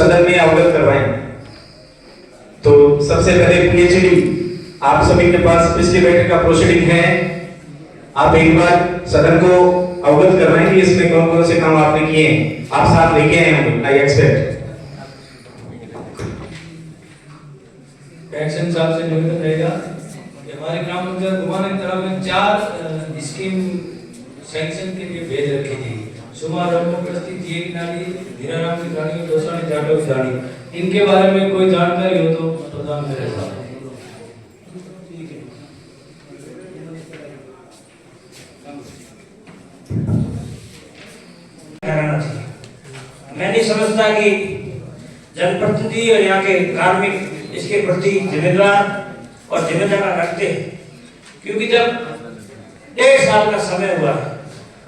सदन में अवगत करवाएं। तो सबसे पहले पीएचडी आप सभी के पास पिछली बैठक का प्रोसीडिंग है, आप एक बार सदन को अवगत करवाएं कि इसमें कौन कौन से काम आपने किए हैं, आप साथ लेके आए होंगे। आई एक्सपेक्ट एक्शन साहब से निवेदन रहेगा कि हमारे ग्राम पंचायत घुमाने तलाब में 4 स्कीम सैंक्शन के लिए भेज रखी थी। शुमारंभ प्रस्तुत ये नाली धीराराम की रानी और दोसानी जाटो की रानी, इनके बारे में कोई जानकारी हो तो प्रदान करें साहब। मैं नहीं समझता कि जनप्रतिनिधि और यहाँ के कार्मिक इसके प्रति जिम्मेदार और जिम्मेदार रखते हैं, क्योंकि जब 1.5 साल का समय हुआ है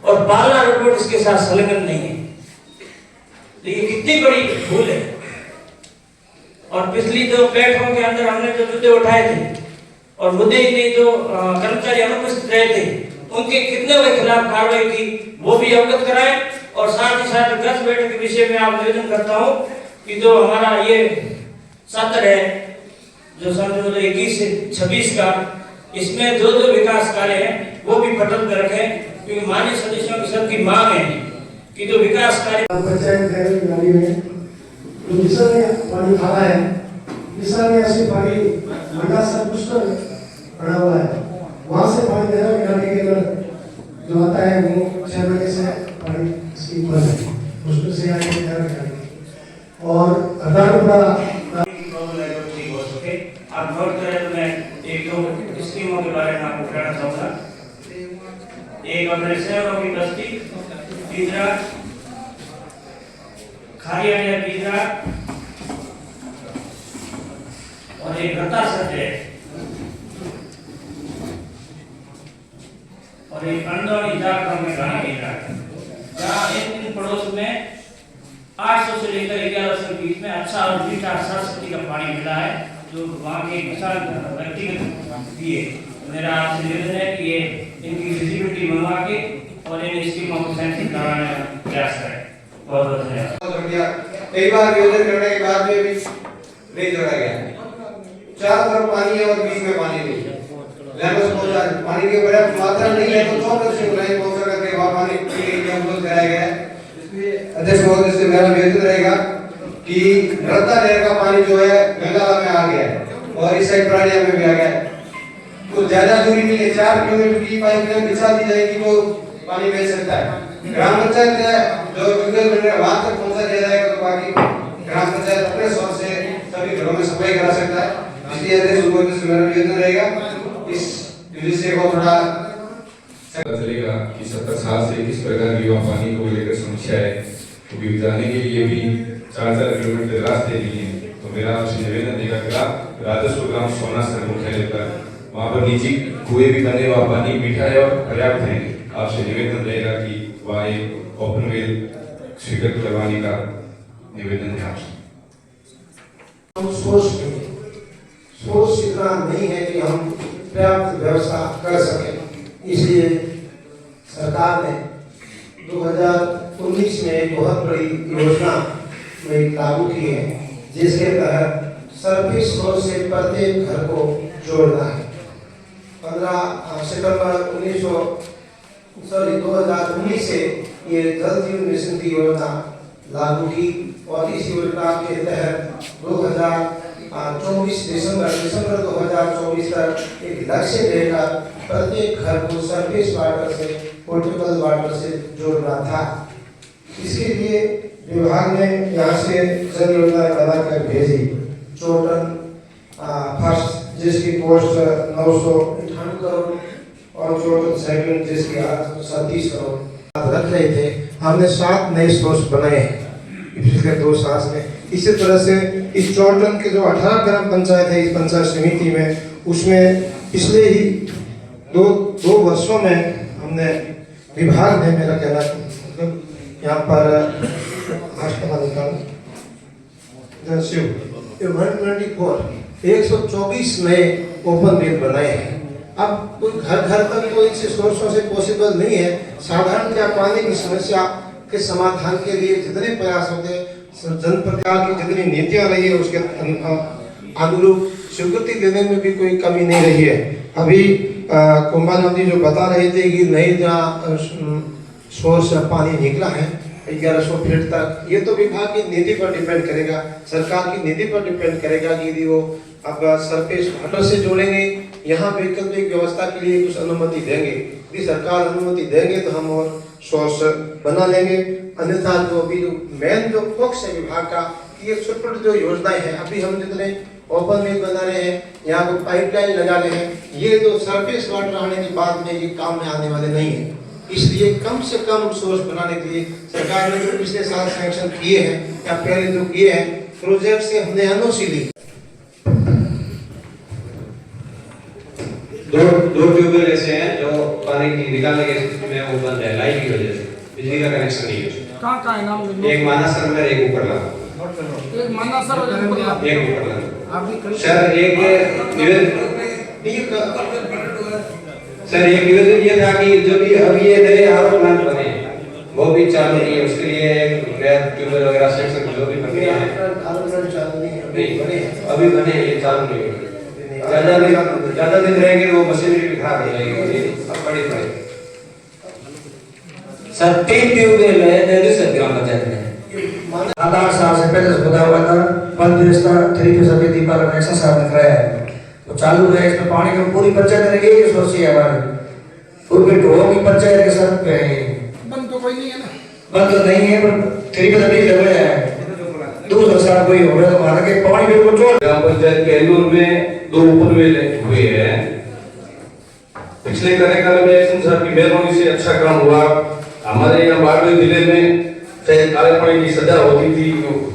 और पालना रिपोर्ट इसके साथ संलग्न नहीं है, तो ये कितनी बड़ी भूल है। और पिछली जो बैठकों के अंदर हमने जो मुद्दे उठाए थे और मुद्दे ही नहीं जो कर्मचारी अनुपस्थित रहे थे उनके कितने के खिलाफ कार्रवाई की वो भी अवगत कराएं। और साथ ही साथ 10 बैठक के विषय में आप निवेदन करता हूँ कि जो हमारा ये सत्र है जो सन 2021 से 26 का, इसमें जो विकास कार्य है वो भी पटल कर रखें, क्योंकि माननीय सदस्यों की सबकी मांग है कि जो विकास कार्य पंचायत नाली में जो मिशन ने पानी खाना है, मिशन में ऐसे पानी मंडा सब कुछ पड़ा हुआ है, वहाँ से पानी देना नाली के अंदर जो आता है वो 6 महीने से पानी स्कीम पर है, उसमें से आगे जाएगा और आधार पर आप नोट करें तो मैं 1-2 स्कीमों के बारे में आपको कहना चाहूँगा। एक अपने शहरों की बस्ती तीसरा खारिया या तीसरा और एक रता सत्य और एक अंदौनी जाकर में गाना गिरा, जहाँ इन पड़ोस में 800 से लेकर 1100 के बीच में अच्छा और मीठा सरस्वती का पानी मिला है, जो वहाँ के किसान व्यक्तिगत दिए। मेरा आपसे निवेदन है कि ये इनकी विजिबिलिटी मंगवा के और इन स्कीमों को सैंक्शन कराने का प्रयास करें। बहुत बहुत धन्यवाद। कई बार निवेदन करने के बाद में भी नहीं जोड़ा गया, चारों तरफ पानी है और बीच में पानी नहीं है, पानी की पर्याप्त मात्रा नहीं है तो 14 से लाइन पहुंचा करके वहाँ पानी के लिए अवरोध कराया गया है। इसलिए अध्यक्ष महोदय से मेरा निवेदन रहेगा कि रत्ता नहर का पानी जो है गंगाला में आ गया है और इस साइड प्राणिया में भी आ गया है, कुछ ज्यादा दूरी नहीं है, 4 किलोमीटर की पाइपलाइन बिछा दी जाएगी तो पानी मिल सकता है। ग्राम पंचायत है जो वहां तक पहुंचा दिया जाएगा तो बाकी ग्राम पंचायत अपने स्वर से सभी घरों में सफाई करा सकता है। इसलिए अध्यक्ष महोदय से मेरा निवेदन रहेगा इस विषय को थोड़ा चलेगा कि 70 साल से किस प्रकार की पानी को लेकर समस्या है, तो भी जाने के लिए भी 4-4 किलोमीटर रास्ते नहीं है। तो मेरा आपसे निवेदन रहेगा कि राजस्व ग्राम सोना सर मुख्यालय पर वहाँ पर निजी कुएं भी बने, वहाँ पानी मीठा है और पर्याप्त है। आपसे निवेदन रहेगा कि वहाँ एक ओपन वेल स्वीकृत करवाने का निवेदन है आपसे। सोच इतना नहीं है कि हम पर्याप्त व्यवस्था कर सकें, इसलिए सरकार ने 2019 में एक बहुत बड़ी योजना में लागू की है, जिसके तहत सरफेस सोर्स से प्रत्येक घर को जोड़ना है। 15 सितंबर 2019 से ये जल जीवन मिशन की योजना लागू की और इस योजना के तहत 2024 दिसंबर 2024 तक एक लक्ष्य लेकर प्रत्येक घर को सरफेस वाटर से पोर्टेबल वाटर से जोड़ना था। इसके लिए विभाग ने यहाँ से जल योजना बनाकर भेजी। चोटन फर्स्ट जिसकी कॉस्ट 998 करोड़ और चोटन सेकंड जिसकी 37 करोड़ रख रहे थे। हमने 7 नए सोर्स बनाए हैं पिछले 2 साल में। इसी तरह से इस चोटन के जो 18 ग्राम पंचायत है इस पंचायत समिति में, उसमें पिछले ही दो वर्षों में हमने विभाग ने, मेरा कहना मतलब यहाँ पर 124 नए ओपन वेल बनाए हैं। अब कोई घर तक तो इनसे सोर्सों से पॉसिबल नहीं है। साधारण क्या पानी की समस्या के समाधान के लिए जितने प्रयास होते हैं जनप्रतिनिधियों की जितनी नीतियां रही है उसके अनुरूप स्वीकृति देने में भी कोई कमी नहीं रही है। अभी कुंभानंद जी जो बता रहे थे कि नई जहाँ सोर्स पानी निकला है 1100 फीट तक, ये तो विभाग की नीति पर डिपेंड करेगा, सरकार की नीति पर डिपेंड करेगा कि यदि वो अब सरफेस वाटर से जोड़ेंगे, यहाँ वैकल्पिक व्यवस्था के लिए कुछ अनुमति देंगे, यदि सरकार अनुमति देंगे तो हम और सोर्स बना लेंगे, अन्यथा जो अभी जो मेन जो फोकस है विभाग का कि ये छोटी जो योजनाएं हैं, अभी हम जितने ओपन मिल बना रहे हैं, यहाँ को पाइपलाइन लगा रहे हैं, ये तो सरफेस वाटर आने के बाद में ये काम में आने वाले नहीं है। इसलिए कम से कम सोर्स बनाने के लिए सरकार ने जो पिछले साल सैंक्शन किए हैं या पहले जो किए हैं प्रोजेक्ट से हमने एनओसी ली। दो ट्यूबवेल ऐसे हैं जो पानी की निकालने के में वो बंद है, लाइट की वजह से, बिजली का कनेक्शन नहीं है। कहाँ है नाम? एक मानसर में, एक ऊपर लगा, एक मानसर और एक ऊपर लगा। एक ऊपर लगा। सर एक निवेदन ये था कि जो भी अभी ये नए आर प्लांट बने वो भी चालू नहीं है, उसके लिए ट्यूबवेल वगैरह सेक्शन जो भी बने हैं अभी बने, ये चालू नहीं है। ज्यादा दिन रहेंगे वो मशीनरी भी खराब हो जाएगी, अब बड़ी पड़ेगी। सर 3 ट्यूबवेल है नेदुसर ग्राम पंचायत में। 8 साल से पहले से खुदा हुआ था, पंच रिश्ता 3% दीपाला कनेक्शन साहब ने कराया है, तो चालू है। इसमें पानी की पूरी पंचायत ने यही सोची है हमारी पूरी ढोल की पंचायत के साथ पे बंद तो कोई नहीं है ना, बंद तो नहीं है पर 3% नहीं लग रहा है। दूसरा साल कोई हो रहा है हमारा के पानी बिल्कुल छोड़। ग्राम पंचायत के एलूर में 2 उपनवेल हुए हैं। पिछले कार्यकाल में एक्शन साहब की मेहरबानी से अच्छा काम हुआ। हमारे यहाँ बाड़मेर जिले में चाहे काले पानी की सजा होती थी,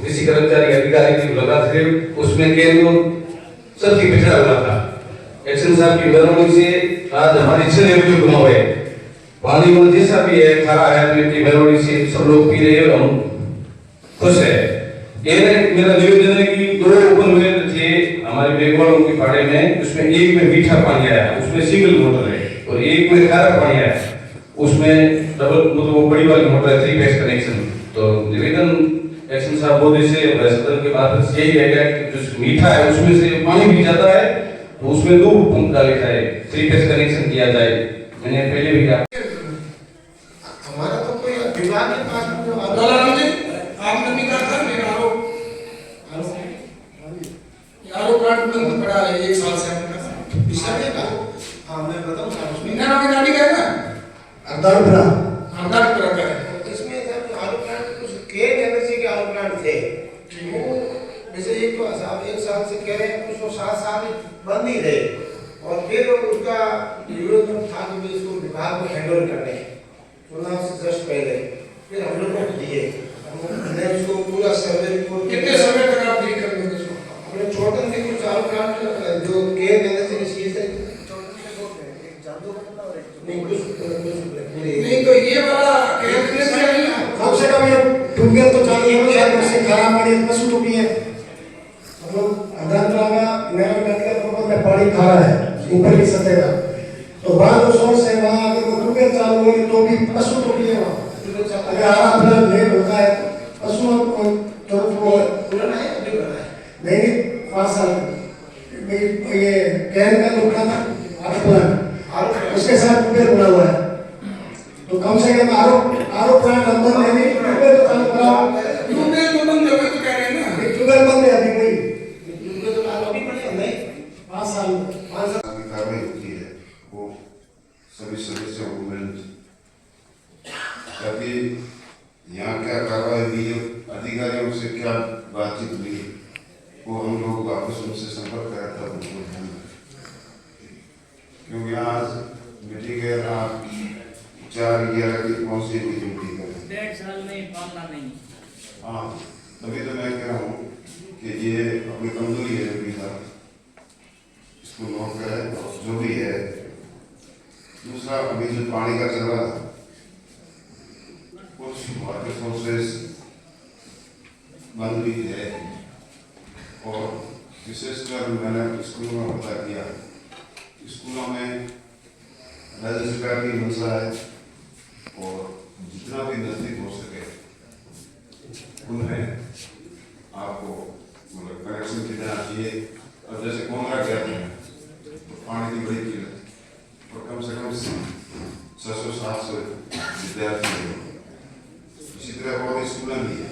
किसी कर्मचारी अधिकारी की मुलाकात थे, उसमें केंद्र सबकी पिछड़ा हुआ था। एक्शन साहब की मेहरबानी से आज हमारी 6 रेवन्यू गाँव है, पानी में जैसा भी है खरा है, उनकी मेहरबानी से सब लोग पी रहे हैं और हम खुश है। ये मेरा निवेदन है कि 2 उपनवेल थे हमारे बेगवाड़ों के फाड़े में, उसमें एक में मीठा पानी आया, उसमें सिंगल मोटर है, और एक में खारा पानी आया, उसमें डबल मतलब वो बड़ी वाली मोटर है, 3 फेज कनेक्शन। तो निवेदन एक्शन साहब बोले से सदन के बाद यही रहेगा कि जो मीठा है उसमें से पानी भी जाता है, तो उसमें 2 पंप डाले जाए, 3 फेज कनेक्शन किया जाए। मैंने पहले भी कहा हमारा तो कोई विभाग के पास आपने भी कहा था मेरा आरोप प्लांट बंद पड़ा है 1 साल से हमने पिछले का। हाँ मैं बताऊँ मीना की गाड़ी का है ना, अरदालपुरा अंदाजपुरा का है। इसमें जब आलू प्लांट कुछ केन एनर्जी के आलू प्लांट थे, वो जैसे एक तो साहब 1 साल से कह रहे हैं, कुछ वो 7 साल बंद ही रहे, और फिर उसका विरोध था कि इसको विभाग को हैंडओवर करने चुनाव से जस्ट पहले फिर हम लोगों को दिए, हमने उसको पूरा सर्वे रिपोर्ट। कितने समय तक आप ठीक कर लोगे इसको? अपने छोटन के कुछ आलू प्लांट जो केन एनर्जी की चीज है नहीं तो ये वाला कम से कम ये ट्यूबवेल तो चाहिए हो जाए, उससे खराब पानी पशु तो पिए। मतलब अरदालपुरा का मेरा मेडिकल में पानी खारा है ऊपर की सतह का, तो वहाँ जो सोर्स है वहाँ अगर वो ट्यूबवेल चालू हो तो भी पशु तो पिए वहाँ। अगर आराम लेट होता है पशु नहीं 5 साल ये कैन का टुकड़ा था उसके साथ ट्यूबवेल बना हुआ है, तो कम से कम आरो प्लांट अंदर में भी ट्यूबवेल तो चालू कराओ। ट्यूबवेल तो बंद है तो कह रहे हैं ना, ट्यूबवेल बंद है अभी कोई ट्यूबवेल तो चालू अभी पड़े नहीं 5 साल की कार्रवाई होती है वो सभी सदस्यों को मिल ताकि यहाँ क्या कार्रवाई हुई है, अधिकारियों से क्या बातचीत हुई वो हम लोग आपस में से संपर्क करा था उनको ध्यान में, क्योंकि आज मीटिंग है ना 4-11 की कौन-सी मीटिंग कर 1.5 साल में पालना नहीं। हाँ तभी तो मैं कह रहा हूँ कि ये अपनी कमजोरी है विभाग, इसको नोट करें और जो भी है। दूसरा अभी जो पानी का चल रहा था कुछ वाटर सोर्सेस बंद भी है, और विशेषकर मैंने स्कूलों में पता किया, स्कूलों में राज्य सरकार की मंशा है और जितना भी नजदीक हो सके उनमें आपको मतलब कनेक्शन की देना चाहिए। अब जैसे कोंगरा गया था तो पानी की बड़ी किल्लत और कम से कम 600-700 विद्यार्थी हैं। इसी तरह और स्कूल भी है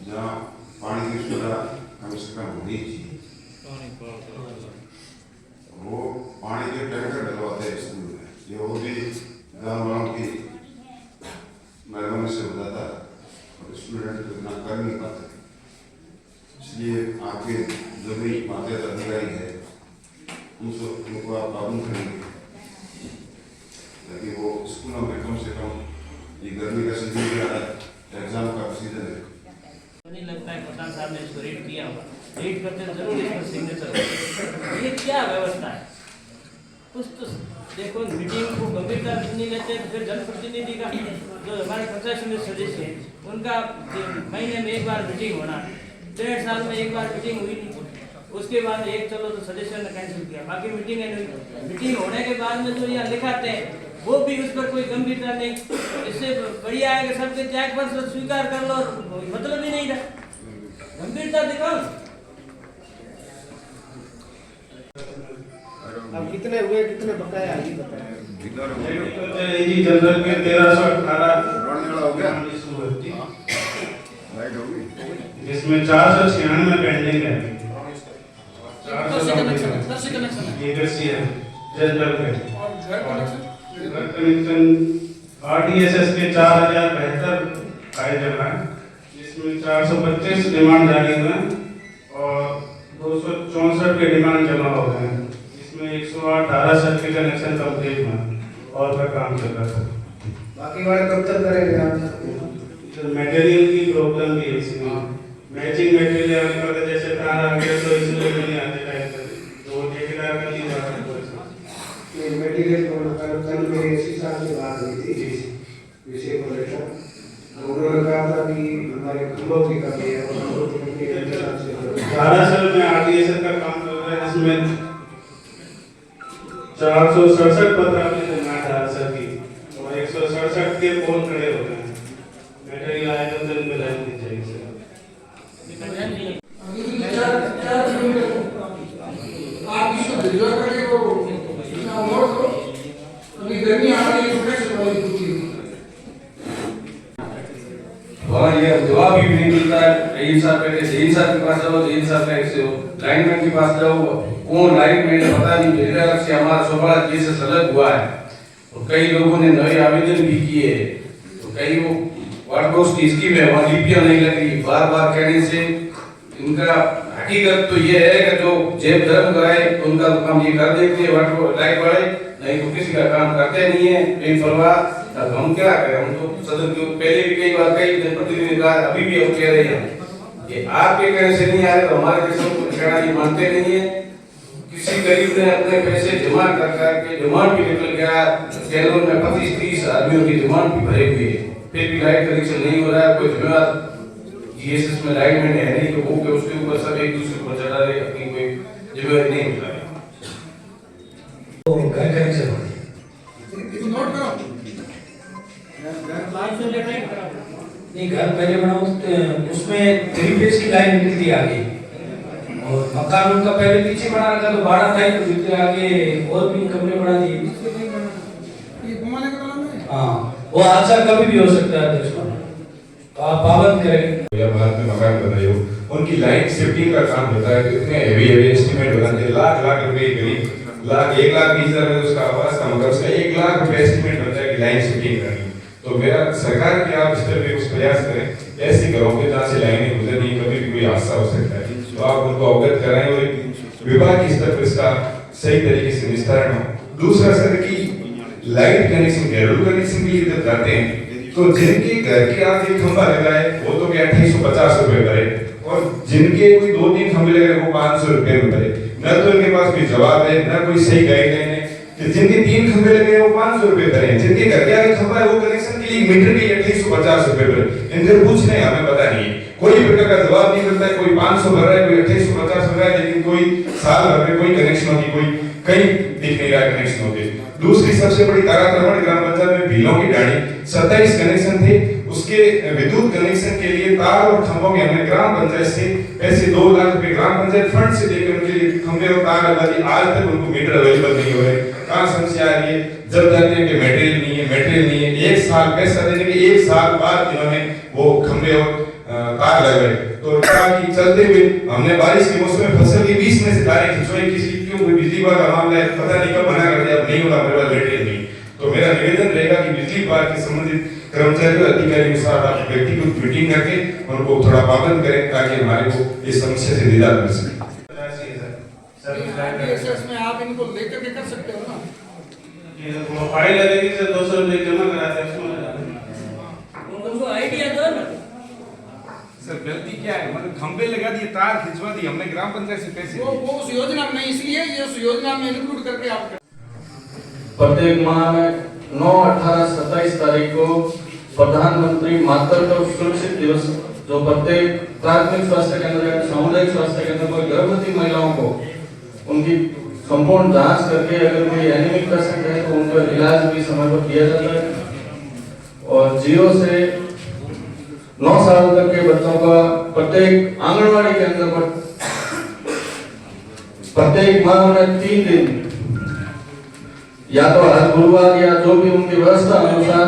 जहाँ पानी की सुविधा कम से कम होनी चाहिए। वो पानी के टैंकर डलवाते हैं स्कूल में, ये वो भी गाँव वालों की मेहरबानी से होता था और स्टूडेंट इतना कर नहीं पाते। इसलिए आपके जो भी मातहत अधिकारी है उनको आप काबू करेंगे ताकि वो स्कूलों में कम से कम ये गर्मी का सीजन भी आ रहा है, एग्जाम का सीजन है। नहीं लगता है प्रधान साहब ने इसको रेट किया होगा, रेट करते जरूर इस पर सिग्नेचर। ये क्या व्यवस्था है? कुछ तो देखो, मीटिंग को गंभीरता नहीं लेते तो फिर जनप्रतिनिधि का जो हमारे पंचायत समिति सदस्य हैं उनका महीने में एक बार मीटिंग होना, 1.5 साल में एक बार मीटिंग हुई नहीं, उसके बाद एक चलो तो सदस्यों ने कैंसिल किया, बाकी मीटिंग नहीं। मीटिंग होने के बाद में जो यहाँ लिखाते हैं वो भी उस पर कोई गंभीरता नहीं। इससे बढ़िया है कि सबके त्याग पर स्वीकार कर लो, मतलब ही नहीं रहा, गंभीरता दिखाओ। अब कितने हुए कितने बकाया है ये बताएं। जी जनरल में 1318 हो गया जिसमें 496 पेंडिंग है। जनरल में घर कनेक्शन RDSS के 4072 आए जमा, जिसमें 425 डिमांड जारी हुए और 264 के डिमांड जमा हो गए हैं। इसमें 108 धारा सर्किल कनेक्शन कंप्लीट हुआ और का काम चल रहा था। बाकी वाले कब तक करेंगे आप? मटेरियल की प्रॉब्लम भी है इसमें, मैचिंग मटेरियल आने वाला जैसे तार आ गया तो इसलिए नहीं आते टाइम पर, तो ठेकेदार का नहीं जाता। ये मटेरियल को कल मेरे सीसा से बात हुई थी विषय को लेकर, उन्होंने कहा था कि हमारे खंभों की कमी है और खंभों की कमी के साथ से दरअसल में RDSS का काम चल रहा है, इसमें 467 पत्र आपने जमा दरअसल की और 167 के पोल खड़े हो गए हैं। मटेरियल आए तो दिन में लाइन दी जाएगी सर। आप इसको डिलीवर करके वो इतना और करो, अभी गर्मी आ रही है तो कैसे वाली होती है? वहाँ ये जवाब भी नहीं मिलता है। जहीन साहब कहते जहीन साहब के पास जाओ, जहीन साहब कहते हो लाइनमैन के पास जाओ, कौन लाइनमैन पता नहीं। मेरे अलग से हमारा सोबड़ा केसेस अलग हुआ है और कई लोगों ने नए आवेदन भी किए, तो कई वो वाटबॉक्स की स्कीम है वहाँ लिपियाँ नहीं लग रही। बार बार कहने से इनका हकीकत तो ये है कि जो जेब धर्म कराए तो उनका काम ये कर देते हैं वाटर लाइट वाले, नहीं तो किसी का काम करते नहीं है बेपरवाह। अब हम क्या करें, हम तो सदन के पहले भी कई बार कई जनप्रतिनिधि कहा, अभी भी हम कह रहे हैं कि आपके कहने से नहीं आ रहे तो हमारे जैसे कहना ये मानते नहीं है। किसी गरीब ने अपने पैसे जमा कर करके डिमांड भी निकल गया, कैलोर में 25-30 आदमियों की डिमांड भी भरे हुए है, फिर भी लाइट कनेक्शन नहीं हो रहा है। कोई जिम्मेदार GSS में लाइनमैन है नहीं तो वो के उसके ऊपर सब एक दूसरे को चढ़ा रहे, अपनी कोई जिम्मेदारी नहीं उठा रहे। तो घर कनेक्शन हो इसको नोट करो। नहीं, घर पहले बनाओ तो उसमें 3 फेज की लाइन निकलती आगे और मकान उनका पहले पीछे बना रखा तो भाड़ा था ही, तो भीतर आगे और भी कमरे बना दिए। ये घुमाने का नाम है। हाँ, वो हादसा कभी भी हो सकता है दुश्मन, तो आप पाबंद करेंगे। या भारत में मकान बनाए हो, उनकी लाइन शिफ्टिंग का काम होता है तो इतने हेवी एस्टीमेट बनाते हैं, लाख रुपए करीब, 1,20,000 में उसका आवास का मतलब उसका 1 लाख रुपए एस्टीमेट बनता है कि लाइन शिफ्टिंग करनी। तो मेरा सरकार के आप इस तरह के कुछ प्रयास करें, ऐसी घरों के जहाँ से लाइनें गुजरनी, कभी भी कोई हादसा हो सकता है, तो आप उनको अवगत कराएं और विभाग के स्तर पर इसका सही तरीके से निस्तारण हो। दूसरा सर की लाइट कनेक्शन घरेलू कनेक्शन के लिए जब जाते हैं तो जिनके घर के आगे खंभा लगा है वो तो 2850 रुपए भरे और जिनके कोई 2-3 खंभे लगे वो 500 रुपए में भरे। न तो इनके पास कोई जवाब है न कोई सही गाइडलाइन है कि जिनके 3 खंभे लगे वो 500 रुपए भरे, जिनके घर के आगे खंभा है वो कनेक्शन के लिए मीटर के 2850 रुपए भरे। इनसे पूछने हमें पता नहीं है, कोई प्रकार का जवाब नहीं मिलता है। कोई 500 भर रहा है, कोई 2850 भर रहा है, लेकिन कोई साल भर में कोई कनेक्शन होती, कोई कहीं दिख नहीं रहा कनेक्शन होते। दूसरी सबसे बड़ी ताराक्रमण ग्राम पंचायत में भीलों की डाणी 27 कनेक्शन थे, उसके विद्युत कनेक्शन के लिए तार और खंभों के हमने ग्राम पंचायत से पैसे 2 लाख रुपए ग्राम पंचायत फंड से देकर उनके लिए खंभे और तार लगा दी। आज तक उनको मीटर अवेलेबल नहीं हो रहे। कहाँ समस्या आ रही है? जब जाते हैं कि मटेरियल नहीं है। 1 साल पैसा देने के 1 साल बाद इन्होंने वो खंभे और तार लगाए। तो की चलते हुए हमने बारिश के मौसम में फसल के बीच में से तारें खिंचवाई। किसी क्यों कोई बिजली विभाग का मामला है, पता नहीं कब मना कर दिया, अब नहीं होगा मेरे पास मटेरियल नहीं। तो मेरा निवेदन रहेगा कि बिजली विभाग के संबंधित कर्मचारी और अधिकारी के साथ आप व्यक्तिगत मीटिंग करके उनको थोड़ा पाबंद करें ताकि हमारे को इस समस्या से निजात मिल सके। में आप इनको लेकर के कर सकते हो ना, ये फाइल लगेगी सर 200 रुपए जमा कराते हैं उसमें उनको आइडिया दो ना सर। गलती क्या है? मतलब खंबे लगा दिए, तार खिंचवा दी हमने ग्राम पंचायत से पैसे। वो उस योजना में नहीं, इसलिए ये उस योजना में इंक्लूड करके आप प्रत्येक माह में 9, 18, 27 तारीख को प्रधानमंत्री मातृत्व सुरक्षित दिवस जो प्रत्येक प्राथमिक स्वास्थ्य केंद्र या सामुदायिक स्वास्थ्य केंद्र पर गर्भवती महिलाओं को उनकी संपूर्ण जांच करके अगर कोई एनीमिक पेशेंट है तो उनका इलाज भी समय पर किया जाता है। और 0 से 9 साल तक के बच्चों का प्रत्येक आंगनवाड़ी केंद्र पर प्रत्येक माह में 3 दिन या तो हर गुरुवार या जो भी उनकी व्यवस्था अनुसार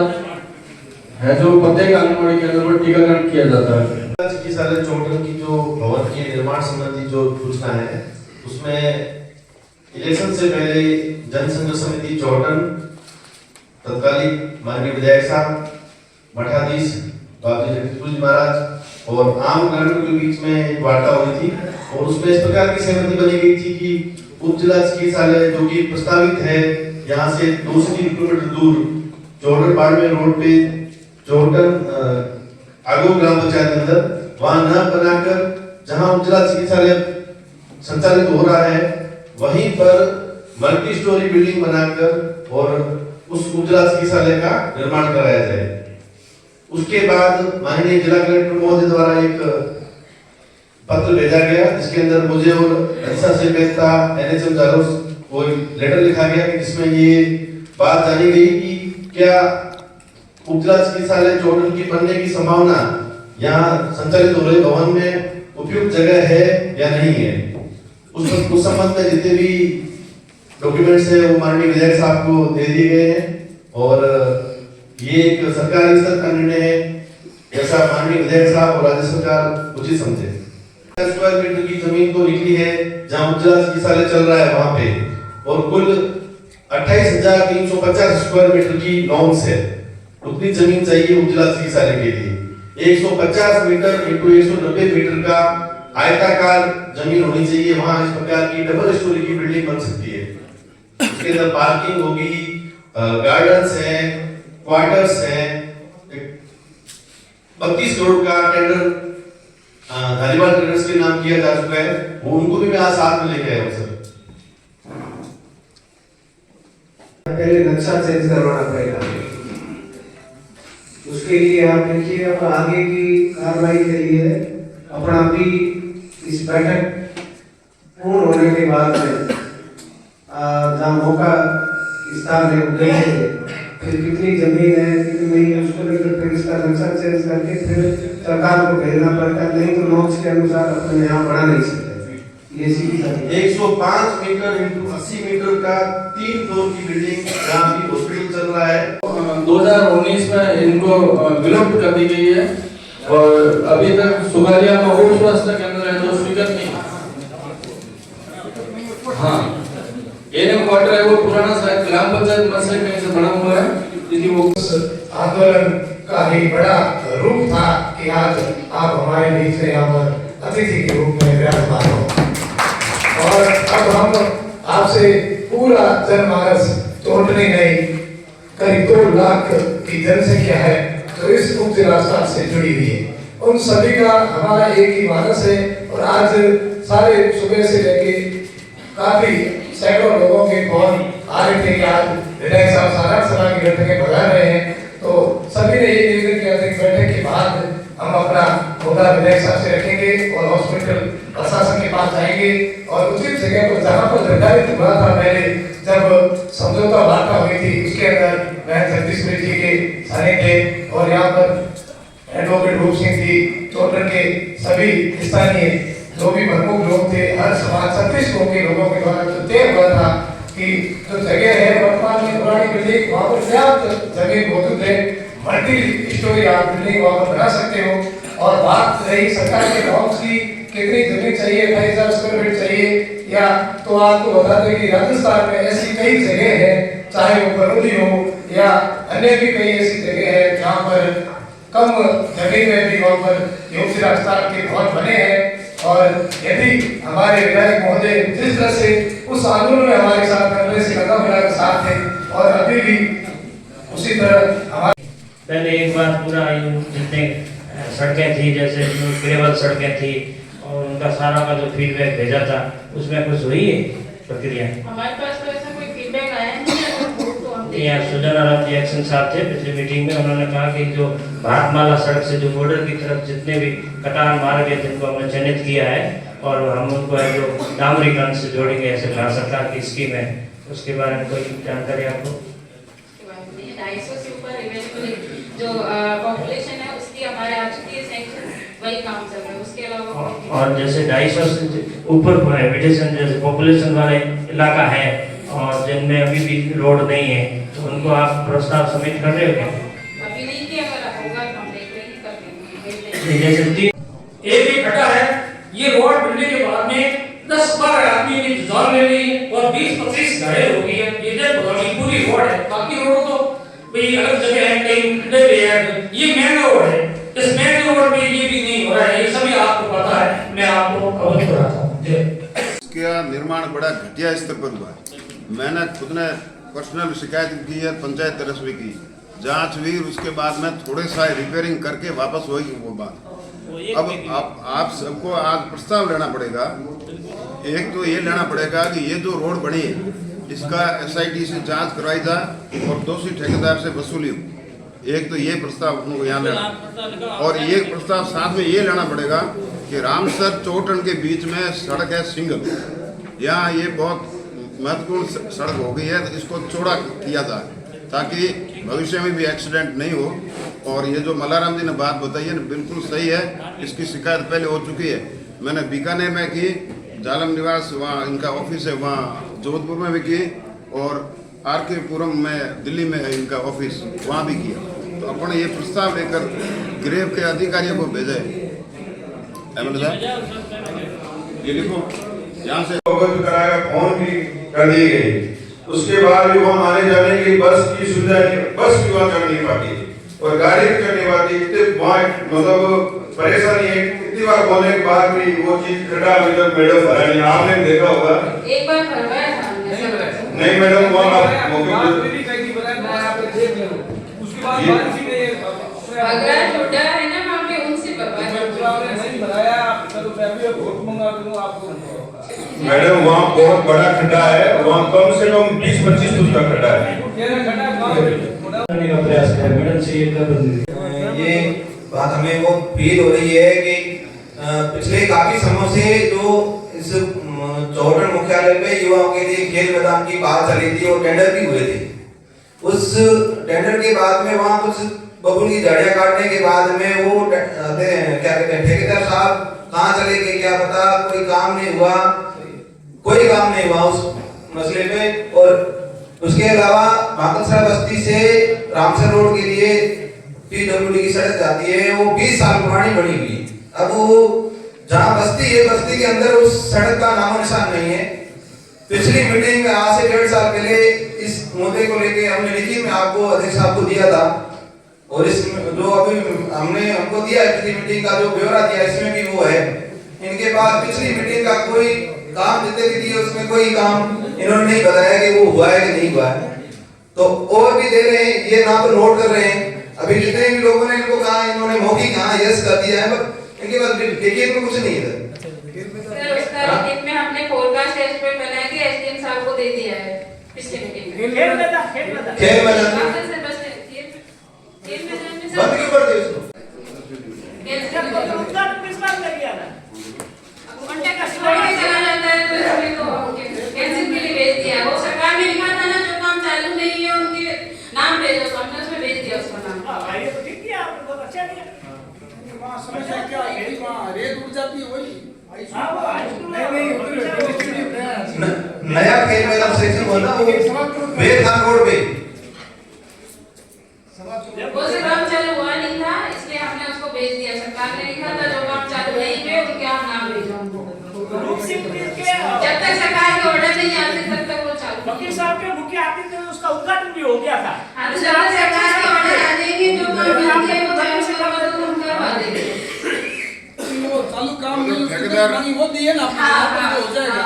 है जो प्रत्येक आंगनवाड़ी केंद्र पर टीकाकरण किया जाता है। चिकित्सालय चौटन की जो भवन के निर्माण संबंधी जो सूचना है उसमें इलेक्शन से पहले जनसंघर्ष समिति चौटन तत्कालीन माननीय विधायक साहब, मठाधीश बाबू जगदीशपुर जी महाराज और आम नागरिकों के बीच में एक वार्ता हुई थी और उसमें इस प्रकार की सहमति बनी गई थी कि उप जिला चिकित्सालय जो कि प्रस्तावित है यहाँ से 2 से 3 किलोमीटर दूर चौटन बाड़मेर रोड पे चौटन आगो ग्राम पंचायत के अंदर वहां न बनाकर जहां उप जिला चिकित्सालय संचालित हो रहा है वहीं पर मल्टी स्टोरी बिल्डिंग बनाकर और उस उप जिला चिकित्सालय का निर्माण कराया जाए। उसके बाद माननीय जिला कलेक्टर महोदय द्वारा एक पत्र भेजा गया जिसके अंदर मुझे और अनिशा से मेहता एनएचएम जालोर को लेटर लिखा गया कि जिसमें ये बात जानी गई कि क्या उप जिला चिकित्सालय चौटन की बनने की संभावना यहाँ संचालित हो रहे भवन में उपयुक्त जगह है या नहीं है। उस संबंध में जितने भी डॉक्यूमेंट्स है वो माननीय विधायक साहब को दे दिए गए हैं और ये एक सरकारी स्तर का निर्णय है जैसा माननीय विधायक साहब और राज्य सरकार उचित समझे। स्क्वायर मीटर की जमीन तो निकली है जहाँ उप जिला चिकित्सालय चल रहा है वहां पे और कुल 28,350 स्क्वायर मीटर की नॉर्म्स है। उतनी जमीन चाहिए उप जिला चिकित्सालय के लिए। 150 मीटर इंटू 190 मीटर का आयताकार जमीन होनी चाहिए। वहां इस प्रकार की डबल स्टोरी की बिल्डिंग बन सकती है। उसके अंदर पार्किंग होगी, गार्डन्स हैं, क्वार्टर्स हैं। 32 करोड़ का टेंडर धारीवाल ट्रेडर्स के नाम किया जा चुका है। वो उनको भी मैं आज साथ में लेके आया हूँ सर। पहले नक्शा चेंज करवाना पड़ेगा। उसके लिए आप देखिए अब आगे की कार्रवाई के लिए अपना भी इस बैठक पूर्ण होने के बाद में जहाँ मौका स्थान है उदेंगे फिर कितनी जमीन है कितनी नहीं है उसको लेकर फिर इसका नक्शा चेंज करके फिर सरकार को भेजना पड़ता है। नहीं तो नॉर्म्स के अनुसार अपने यहाँ बढ़ा नहीं सकते। ये सीधी 105 मीटर इंटू 80 मीटर का 3 फ्लोर की बिल्डिंग जहाँ भी हॉस्पिटल चल रहा है 2019 में इनको विलुप्त कर दी गई है और अभी तक सुगालिया में उप स्वास्थ्य केंद्र है जो स्वीकृत नहीं। हाँ, एनएम क्वार्टर है वो पुराना शायद ग्राम पंचायत में से कहीं से बना हुआ है जिसकी वो आंदोलन का ही बड़ा रूप था कि आज आप हमारे बीच में यहाँ पर अतिथि के रूप में विराजमान हो और अब हम आपसे पूरा जनमानस तोड़ने नहीं करीब 2 लाख की जनसंख्या है तो इस उप जिला स्वास्थ्य से जुड़ी हुई है। उन सभी का हमारा एक ही मानस है और आज सारे सुबह से लेके काफी सैकड़ों लोगों के फोन आ रहे थे कि आज विधायक साहब साधारण सभा की बैठकें बुला रहे हैं तो सभी ने ये निवेदन किया था कि बैठक के बाद हम अपना मुद्दा विधायक साहब से रखेंगे और हॉस्पिटल प्रशासन के पास जाएंगे और उचित जगह पर जहाँ पर निर्धारित हुआ था पहले जब समझौता वार्ता हुई थी उसके अंदर मैं जगदीशपुर जी के सानिध्य और यहाँ पर एडवोकेट रूप सिंह जी, चोटन के सभी स्थानीय जो भी प्रमुख लोग थे, हर समाज 36 गाँव के लोगों के द्वारा जो तय हुआ था कि जो जगह है वर्तमान में पुरानी बिल्डिंग वहाँ पर पर्याप्त जगह मौजूद है, मल्टी स्टोरी आप बिल्डिंग वहाँ पर बना सकते हो। और बात रही सरकार के नॉर्म्स की, कितनी जमीन चाहिए, 28,000 स्क्वायर फीट चाहिए या, तो आपको बता दें कि राजस्थान में ऐसी कई जगह है, चाहे वो बरौनी हो या अन्य भी कई ऐसी जगह है जहाँ पर कम जमीन में भी वहाँ पर योग शिला स्थान के भवन बने हैं। और यदि हमारे विधायक महोदय जिस तरह से उस आंदोलन में हमारे साथ पहले से लगा मिलाकर साथ थे और अभी भी उसी तरह हमारे पहले एक बार पूरा जितने सड़कें थी, जैसे ग्रेवल सड़कें थी, और उनका सारा का जो फीडबैक भेजा था उसमें कुछ हुई है प्रक्रिया? हमारे पास तो ऐसा कोई फीडबैक आया नहीं है। तो हम यहाँ सुजन आराम जी एक्शन साहब थे पिछली मीटिंग में, उन्होंने कहा कि जो भारतमाला सड़क से जो बॉर्डर की तरफ जितने भी कटान मार्ग है जिनको हमने चिन्हित किया है और हम उनको जो डामरीकरण से जोड़ेंगे, ऐसे भारत सरकार की स्कीम है, उसके बारे में कोई जानकारी आपको? 250 से ऊपर जो पॉपुलेशन है उसकी हमारे आ चुकी है सैंक्शन, वही काम चल रहा है, उसके अलावा। और जैसे 250 से ऊपर हैबिटेशन जैसे पॉपुलेशन वाले इलाका है और जिनमें अभी भी रोड नहीं है, तो उनको आप प्रस्ताव सबमिट कर रहे हो क्या? अभी नहीं किया, अगर होगा तो हम देख लेंगे, कर देंगे। जैसे एक खड्डा है, ये रोड बनने के बाद में 10-12 आदमी ने जान ले ली और 20-25 घायल हो गई है। इधर पूरी रोड है, बाकी रोड तो भाई अलग जगह है, कहीं खड्डे भी है, ये मेन रोड है। इस मेन रोड पे ये भी नहीं हो रहा है, ये सभी आपको पता है, मैं आपको अवगत कराता हूँ। इसका निर्माण बड़ा घटिया स्तर पर हुआ है। मैंने खुद ने पर्सनल शिकायत की है, पंचायत तरफ भी की, जांच हुई, उसके बाद में थोड़े सा रिपेयरिंग करके वापस हुई वो बात। अब आप सबको आज प्रस्ताव लेना पड़ेगा। एक तो ये लेना पड़ेगा कि ये जो रोड बनी है इसका SIT से जांच करवाई जाए और दोषी ठेकेदार से वसूली हो। एक तो ये प्रस्ताव उनको यहाँ लेना, और एक प्रस्ताव साथ में ये लेना पड़ेगा कि रामसर चोटन के बीच में सड़क है सिंगल, यहाँ ये बहुत महत्वपूर्ण सड़क हो गई है, तो इसको चौड़ा किया जाए ताकि भविष्य में भी एक्सीडेंट नहीं हो। और ये जो मल्लाराम जी ने बात बताई है बिल्कुल सही है, इसकी शिकायत पहले हो चुकी है। मैंने बीकानेर में की, जालम निवास वहाँ इनका ऑफिस है, वहाँ जोधपुर में भी की, और RK पुरम में दिल्ली में है इनका ऑफिस, वहाँ भी किया। तो अपन ये प्रस्ताव लेकर गृह के अधिकारियों को भेजे। ये लिखो यहाँ से अवगत कराया, फोन भी कर दी गई। उसके बाद भी वहाँ आने जाने की बस की सुविधा नहीं, बस भी वहाँ चढ़ नहीं पाती और गाड़ी भी चढ़ नहीं पाती। इतने वहाँ मतलब परेशानी है, इतनी बार बोलने के बाद भी वो चीज खड़ा अभी तक मैडम भरा नहीं। आपने देखा होगा, एक बार भरवाया था नहीं मैडम, वहाँ अगला छोटा है ना वहाँ पे, उनसे मैडम वहाँ बहुत बड़ा खड्डा है, वहाँ कम से कम 20-25 फुट का खड्डा है। ये बात हमें वो फील हो रही है कि पिछले काफी समय से जो इस चौहटन मुख्यालय पे युवाओं के लिए खेल मैदान की बात चली थी और टेंडर भी हुए थे। उस टेंडर के बाद में वहाँ कुछ बबुल की झाड़ियाँ काटने के बाद में वो क्या कहते हैं ठेकेदार साहब कहाँ चले गए क्या पता, कोई काम नहीं हुआ उस मसले पे। और उसके अलावा माकलसरा बस्ती से रामसर रोड के लिए PWD की सड़क जाती है, वो 20 साल पुरानी बनी हुई। अब वो जहाँ बस्ती है, बस्ती के अंदर उस सड़क का नामो निशान नहीं है। पिछली मीटिंग में आज से 1.5 साल पहले इस मुद्दे को लेके हमने लिखित में आपको अध्यक्ष साहब को दिया था, और इस जो अभी हमने हमको दिया है पिछली मीटिंग का जो ब्यौरा दिया इसमें भी वो है। इनके पास पिछली मीटिंग का कोई काम जितने भी दिए उसमें कोई काम इन्होंने नहीं बताया कि वो हुआ है कि नहीं हुआ है। तो और भी दे रहे हैं, ये ना तो नोट कर रहे हैं। अभी जितने भी लोगों ने इनको कहा, इन्होंने मौखिक कहा यस कर दिया है, पर इनके पास लिखित में कुछ नहीं है। उसका लिखित में हमने फोरकास्ट एस्टिमेट बना के SDM साहब को दे दिया है पिछले मीटिंग में। खेल मैदान बंद क्यों कर दिया इसको? चला जाता है तो इसमें तो कैंसिल के लिए भेज दिया। वो सरकार ने लिखा था ना जो काम चालू नहीं है उनके नाम भेजो, तो हमने उसमें भेज दिया उसका नाम। नया खेल मैदान सेक्शन बना वो बेखान रोड पे वो से काम चालू हुआ नहीं था, इसलिए हमने उसको भेज दिया। सरकार ने लिखा था जो काम चालू नहीं हुए उनके यहाँ नाम भेजो हमको। जब तक सरकार के ऑर्डर नहीं आते तब तक वो चालू। वकील साहब के मुख्य आतिथ्य में उसका उद्घाटन भी हो गया था। हाँ, तो जब तक सरकार के ऑर्डर आ जाएंगे जो काम बंद किया वो चालू से करवा दो, हम करवा देंगे। वो चालू काम नहीं ठेकेदार वो दिए ना हो जाएगा।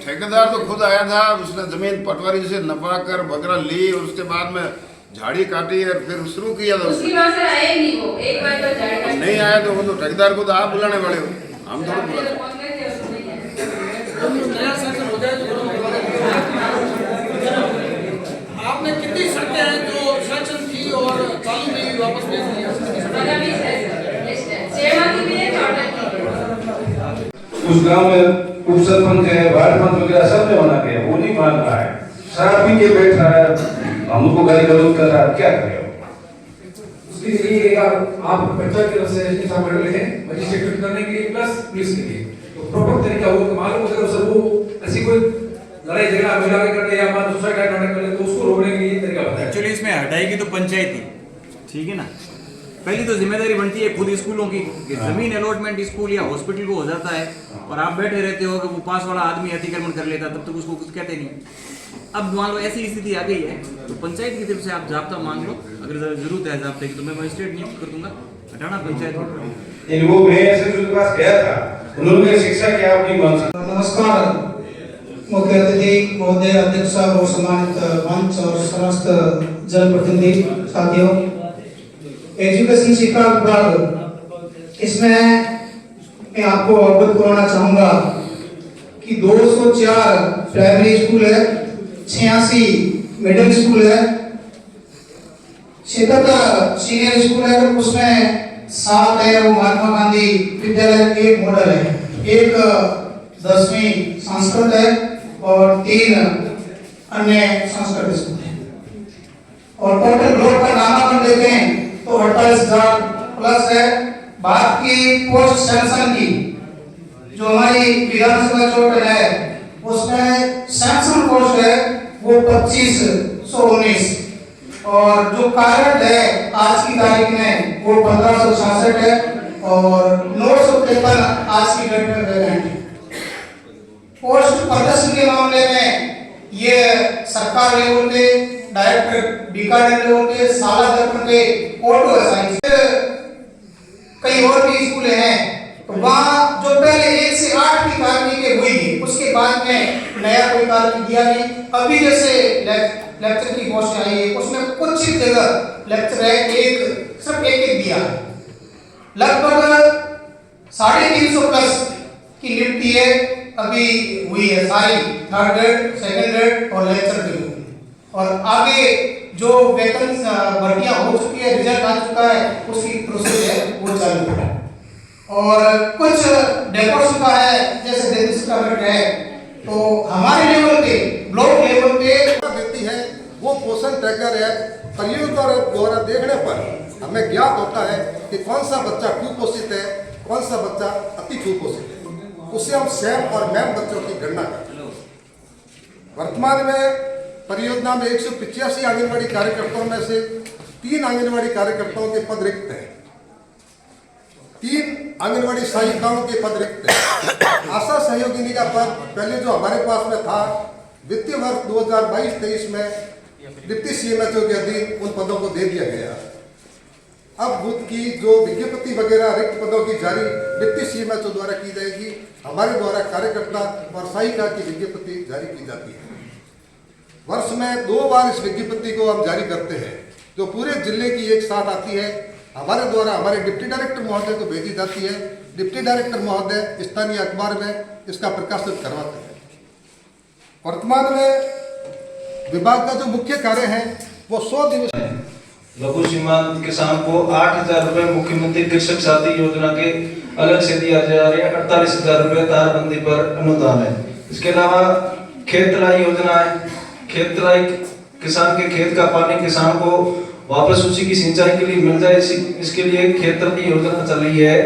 ठेकेदार तो खुद आया था, उसने जमीन पटवारी से नपा कर बकरा ली और उसके बाद में झाड़ी काटी और फिर शुरू किया था। उसकी बात से आए नहीं वो, एक बार तो झाड़ी नहीं आया तो वो तो ठेकेदार को तो आप बुलाने वाले हो, हम थोड़ा बुला। नया सेक्शन हो जाए तो आपने कितनी सड़कें हैं जो सेक्शन थी और चालू में वापस भेज दी? उस गांव में उप सरपंच है, वार्ड पंच वगैरह सब ने होना चाहिए, वो नहीं मान रहा है, शराब पी के बैठ रहा है, हमको गाली गलौज कर रहा है, क्या करें? उसके लिए आप पंचायत की तरफ से ऑर्डर लिखें मजिस्ट्रेट करने के लिए प्लस पुलिस के लिए, तो प्रॉपर तरीका हो मालूम अगर सर वो ऐसी कोई लड़ाई झगड़ा मिला के करते या मान सुसाइड अटैम्प्ट कर ले तो उसको रोकने के लिए तरीका बताएं। एक्चुअली इसमें हटाएगी तो पंचायत ही, ठीक है ना। पहली तो जिम्मेदारी बनती है खुद स्कूलों की, जमीन अलॉटमेंट स्कूल या हॉस्पिटल को हो जाता है और आप बैठे रहते हो कि वो पास वाला आदमी अतिक्रमण कर लेता, तब तक उसको कुछ कहते नहीं। अब मान लो ऐसी स्थिति आ गई है तो पंचायत की तरफ से आप जाब्ता मांग लो, अगर जरूरत है जाब्ते की तो मैं मजिस्ट्रेट नियुक्त कर दूंगा, हटाना पंचायत। वो मैं ऐसे के पास गया था, उन्होंने शिक्षा की आप नहीं मान सकते। नमस्कार मुख्य अतिथि महोदय, अध्यक्ष साहब और सम्मानित मंच और समस्त जनप्रतिनिधि साथियों, एजुकेशन शिक्षा विभाग इसमें मैं आपको अवगत कराना चाहूंगा कि 204 प्राइमरी स्कूल है, 86 मिडिल स्कूल है, 77 सीनियर स्कूल है, उसमें 7 है वो महात्मा गांधी विद्यालय, एक मॉडल है, एक 10वीं संस्कृत है और 3 अन्य संस्कृत स्कूल है। और टोटल ब्लॉक का नामांकन देखें तो 48,000 प्लस है। बात की पोस्ट सैंक्शन की जो हमारी विधानसभा टोटल है उसमें सैंक्शन पोस्ट है वो 2519 और जो कार्यरत है आज की तारीख में वो 1566 है और 953 आज की डेट में वैकेंट है। पोस्ट प्रदर्शन के मामले में ये सरकार लेवल पे डायरेक्टर बीकानेर लेवल पे साला दर्पण पे ऑटो साइंस कई और भी स्कूल हैं तो वहाँ जो पहले 1 से 8 की कार्रवाई हुई उसके बाद में नया कोई कार्य दिया नहीं। अभी जैसे लेक्चर की पोस्ट आई है उसमें कुछ जगह लेक्चर है सिर्फ एक दिया, लगभग 350 प्लस की नियुक्ति है अभी हुई है सारी, 3rd ग्रेड 2nd ग्रेड और लेक्चर की, और आगे जो वैकेंसी भर्तियां हो चुकी है, रिजल्ट आ चुका है, उसकी प्रोसेस है वो चालू है। और कुछ डेपोर्शन का है जैसे डेपोर्शन का रेट है तो हमारे लेवल पे ब्लॉक लेवल पे देती है वो पोषण ट्रैकर है। परियोजना द्वारा देखने पर हमें ज्ञात होता है कि कौन सा बच्चा कुपोषित है, कौन सा बच्चा अति कुपोषित है, उससे हम सैम और मैम बच्चों की गणना करते हैं। वर्तमान में परियोजना में 185 आंगनबाड़ी कार्यकर्ताओं में से 3 आंगनबाड़ी कार्यकर्ताओं के पद रिक्त हैं, 3 आंगनबाड़ी सहायिकाओं के पद रिक्त हैं। आशा सहयोगिनी का पद पहले जो हमारे पास में था वित्तीय वर्ष 2022-23 में डिप्टी सीएमएचओ के अधीन उन पदों को दे दिया गया। अब बुध की जो विज्ञप्ति वगैरह रिक्त पदों की जारी डिप्टी सीएमएचओ द्वारा की जाएगी, हमारे द्वारा कार्यकर्ता और सहायिका की विज्ञप्ति जारी की जाती है। वर्ष में 2 बार इस विज्ञप्ति को हम जारी करते हैं जो पूरे जिले की एक साथ आती है। हमारे द्वारा हमारे डिप्टी डायरेक्टर महोदय को भेजी जाती है, डिप्टी डायरेक्टर महोदय स्थानीय अखबार में इसका प्रकाशित करवाते हैं। वर्तमान में विभाग का जो मुख्य कार्य है वो 100 दिवस लघु सीमांत किसान को 8,000 रुपए मुख्यमंत्री कृषक साथी योजना के अलग से दिया जा रहा है। 48,000 रुपए तारबंदी पर अनुदान है। इसके अलावा खेत तलाई योजना है, खेत तलाई किसान के खेत का पानी किसान को वापस उसी की सिंचाई के लिए मिल जाए, इसके लिए खेत तलाई योजना चल रही है।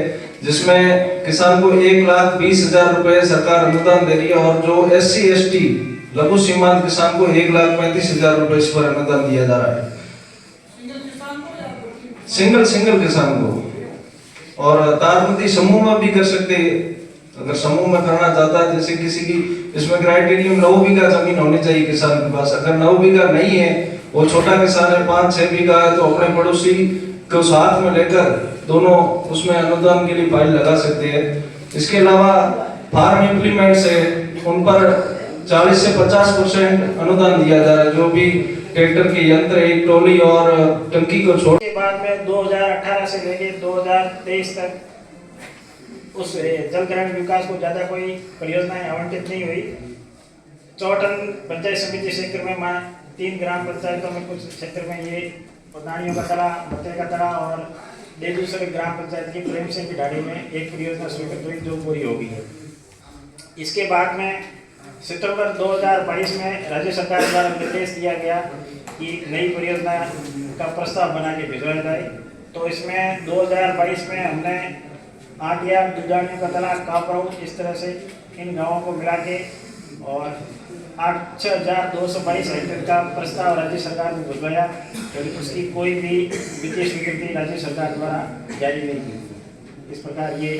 जिसमें किसान को 1,20,000 रुपए सरकार अनुदान दे रही है और जो SC/ST लघु सीमांत किसान को 1,35,000 रुपए इस पर अनुदान दिया जा रहा है, सिंगल किसान को। और तारबंदी समूह में भी कर सकते हैं, अगर समूह में करना चाहता है, जैसे किसी की इसमें क्राइटेरियम 9 बीघा जमीन होनी चाहिए किसान के पास। अगर 9 बीघा नहीं है, वो छोटा किसान है, 5-6 बीघा है, तो अपने पड़ोसी को साथ में लेकर दोनों उसमें अनुदान के लिए फाइल लगा सकते हैं। इसके अलावा फार्म इम्प्लीमेंट्स है, उन पर 40 से 50% अनुदान दिया जा रहा है। जो भी ट्रैक्टर के यंत्र, एक ट्रॉली और टंकी को छोड़ के बाद में 2018 से लेके 2023 तक उस जल ग्रामीण विकास को ज़्यादा कोई परियोजनाएं आवंटित नहीं हुई। चौटन पंचायत समिति क्षेत्र में 3 ग्राम पंचायतों में कुछ क्षेत्र में ये पदानियों का तला, मत्ते का तला और दूसरे ग्राम पंचायत की प्रेम सिंह की ढाड़ी में एक परियोजना स्वीकृत हुई जो पूरी होगी है। इसके बाद में सितंबर 2022 में राज्य सरकार द्वारा निर्देश दिया गया कि नई परियोजना का प्रस्ताव बना के भिजवाया जाए। तो इसमें 2022 में हमने आटिया, दुजानियों का तला, कापराऊ, इस तरह से इन गाँवों को मिला के और 6,222 हेक्टेयर का प्रस्ताव राज्य सरकार ने भिजवाया, लेकिन उसकी कोई भी वित्तीय स्वीकृति राज्य सरकार द्वारा जारी नहीं की। इस प्रकार ये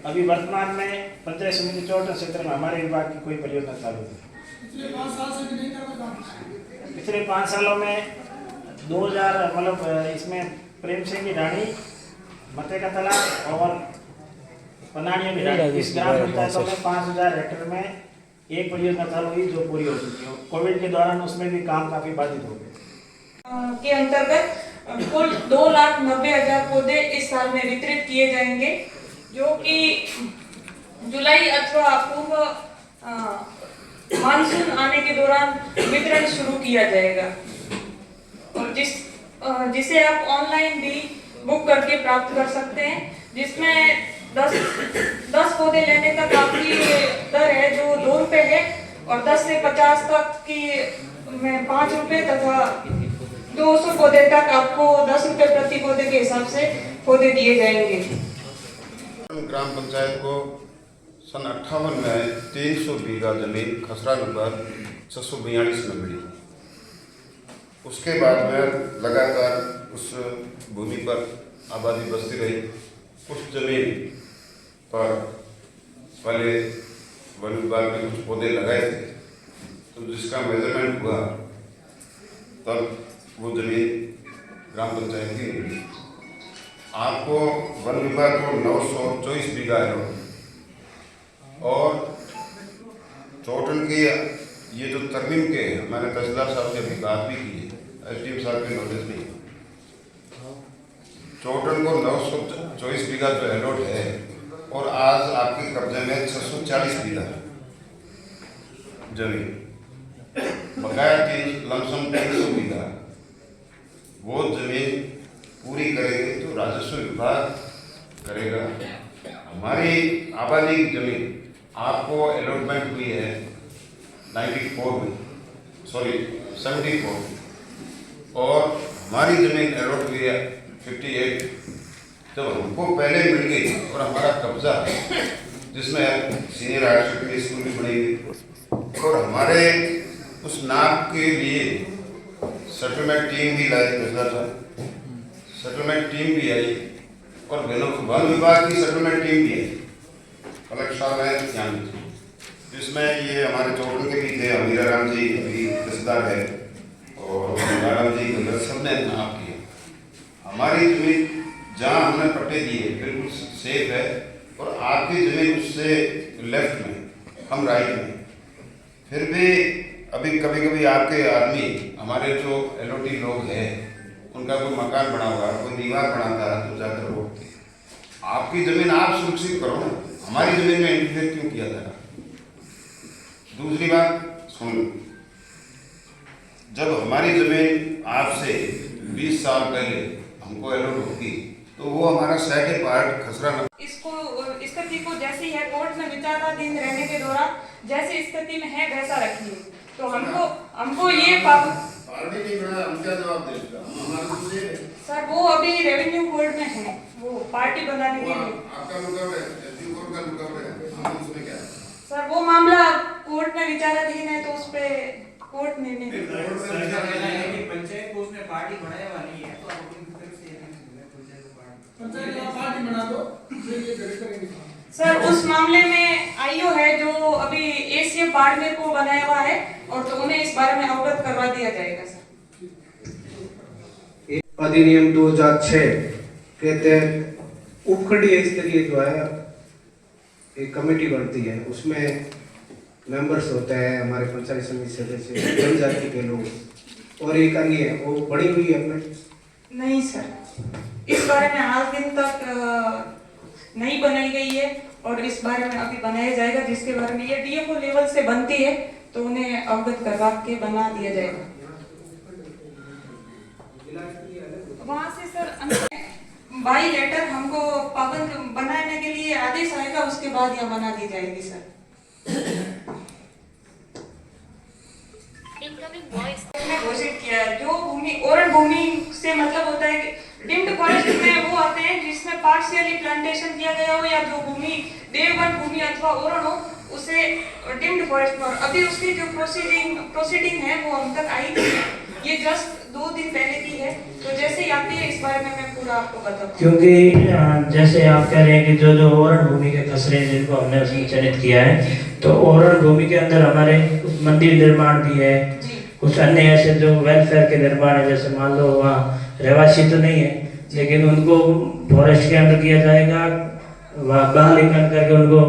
अभी वर्तमान में पंचायत समिति चौटन क्षेत्र में हमारे विभाग की कोई परियोजना चालू नहीं। पिछले 5 सालों में 2000 मतलब इसमें प्रेम सिंह की ढाणी, मते का तला और पनाड़ियों की ढाणी, इस ग्राम पंचायतों में 5,000 हेक्टेयर में एक परियोजना चालू हुई जो पूरी हो चुकी है। कोविड के दौरान उसमें भी काम काफी बाधित हो गए। के अंतर्गत कुल 2,90,000 पौधे इस साल में वितरित किए जाएंगे, जो कि जुलाई अथवा पूर्व मानसून आने के दौरान वितरण शुरू किया जाएगा और जिसे आप ऑनलाइन भी बुक करके प्राप्त कर सकते हैं, जिसमें 10 पौधे लेने तक आपकी दर है जो 2 रुपये है और 10 से 50 तक की में 5 रुपये तथा 200 पौधे तक आपको 10 रुपये प्रति पौधे के हिसाब से पौधे दिए जाएंगे। ग्राम पंचायत को सन 58 में 300 बीघा जमीन खसरा नंबर 642 में मिली। उसके बाद में लगातार उस भूमि पर आबादी बसती रही। कुछ जमीन पर पहले वन विभाग ने कुछ पौधे लगाए थे, तो जिसका मेजरमेंट हुआ तब वो जमीन ग्राम पंचायत की मिली। आपको वन विभाग को 924 बीघा है और चौटन के ये जो तरमीम के हमारे तहसीलदार साहब से अभी बात भी की है, SDM साहब के नॉलेज में चौटन को 924 बीघा जो अलॉट है और आज आपके कब्जे में 640 बीघा जमीन, बकाया की लमसम 300 बीघा, वो जमीन पूरी करेंगे तो राजस्व विभाग करेगा। हमारी आबादी की जमीन आपको अलॉटमेंट हुई है 74 और हमारी जमीन अलॉट हुई है 58। जब हमको पहले मिल गई और हमारा कब्जा जिसमें सीनियर हायर सेकेंडरी स्कूल भी बनेगी और हमारे उस नाप के लिए सेटलमेंट टीम भी लाई, सेटलमेंट टीम भी आई और वन विभाग की सेटलमेंट टीम भी आई, कलेक्टर साहब हैं ध्यान दीजिए, जिसमें ये हमारे चौटन के भी थे, अमीरा राम जी अभी तहसीलदार है और मैडम जी सबने नाप किया। हमारी जमीन जहाँ हमने पट्टे दिए बिल्कुल सेफ है और आपकी जमीन उससे लेफ्ट में, हम राइट में। फिर भी अभी कभी कभी आपके आदमी हमारे जो एलओटी लोग हैं उनका कोई मकान बना हुआ, कोई दीवार बनाता है तो जाकर रोकते। आपकी जमीन आप सुरक्षित करो ना, हमारी जमीन में इंटरफेयर क्यों किया जा रहा? दूसरी बात सुन, जब हमारी जमीन आपसे 20 साल पहले हमको अलॉट होगी तो वो हमारा सेकंड पार्ट खसरा न इसको स्थिति को जैसी है कोर्ट में विचाराधीन रहने के दौरान जैसी स्थिति में है वैसा रखिए। तो हमको ये पार्टी नहीं बना, हम क्या जवाब देंगे? हमारा सर वो अभी रेवेन्यू बोर्ड में है, वो पार्टी बनाने के लिए। आपका मुकदमा है, एसडीओ कोर्ट का मुकदमा है, हम उसमें क्या है? सर वो मामला कोर्ट में विचाराधीन है, तो उस पे कोर्ट निर्णय पंचायत को उसने पार्टी बनाया हुआ नहीं है, तो आप अपनी तरफ से पंचायत का पार्टी बना दो, ये करेंगे। सर उस मामले में आईओ है जो अभी एसीएफ बाड़मेर को बनाया हुआ है, और तो उन्हें इस बारे में अवगत करवा दिया जाएगा। सर अधिनियम 2006 के तहत उपखंडीय स्तरीय जो है एक कमेटी बनती है, उसमें मेंबर्स होते हैं हमारे पंचायत समिति सदस्य, जनजाति के लोग और एक अन्य वो बड़ी हुई है अपने। नहीं सर, इस बारे में आज दिन तक नहीं बनाई गई है, और इस बारे में अभी बनाया जाएगा, जिसके बारे में ये डीएफओ लेवल से बनती है, तो उन्हें अवगत करवा के बना दिया जाएगा। वहाँ से सर बाई लेटर हमको पाबंद बनाने के लिए आदेश आएगा, उसके बाद यह बना दी जाएगी। सर घोषित किया है जो भूमि ओरन भूमि से मतलब होता है कि डिम्ड फॉरेस्ट में वो आते हैं जिसमें पार्शियली प्लांटेशन किया गया हो, या जो भूमि देववन भूमि अथवा ओरन हो उसे डिम्ड फॉरेस्ट में। अभी उसकी जो प्रोसीडिंग है वो हम तक आई थी, ये जस्ट 2 दिन पहले की है, तो जैसे ही आती है इस बारे में मैं पूरा आपको बताऊंगा। क्योंकि जैसे आप कह रहे हैं कि जो ओरण भूमि के खसरे हैं जिनको हमने उसमें चयनित किया है, तो ओरण भूमि के अंदर हमारे मंदिर निर्माण भी है, कुछ अन्य ऐसे जो वेलफेयर के निर्माण है, जैसे मान लो वहाँ रहवासी तो नहीं है लेकिन उनको फॉरेस्ट के अंदर किया जाएगा, वहाँ बाहर करके उनको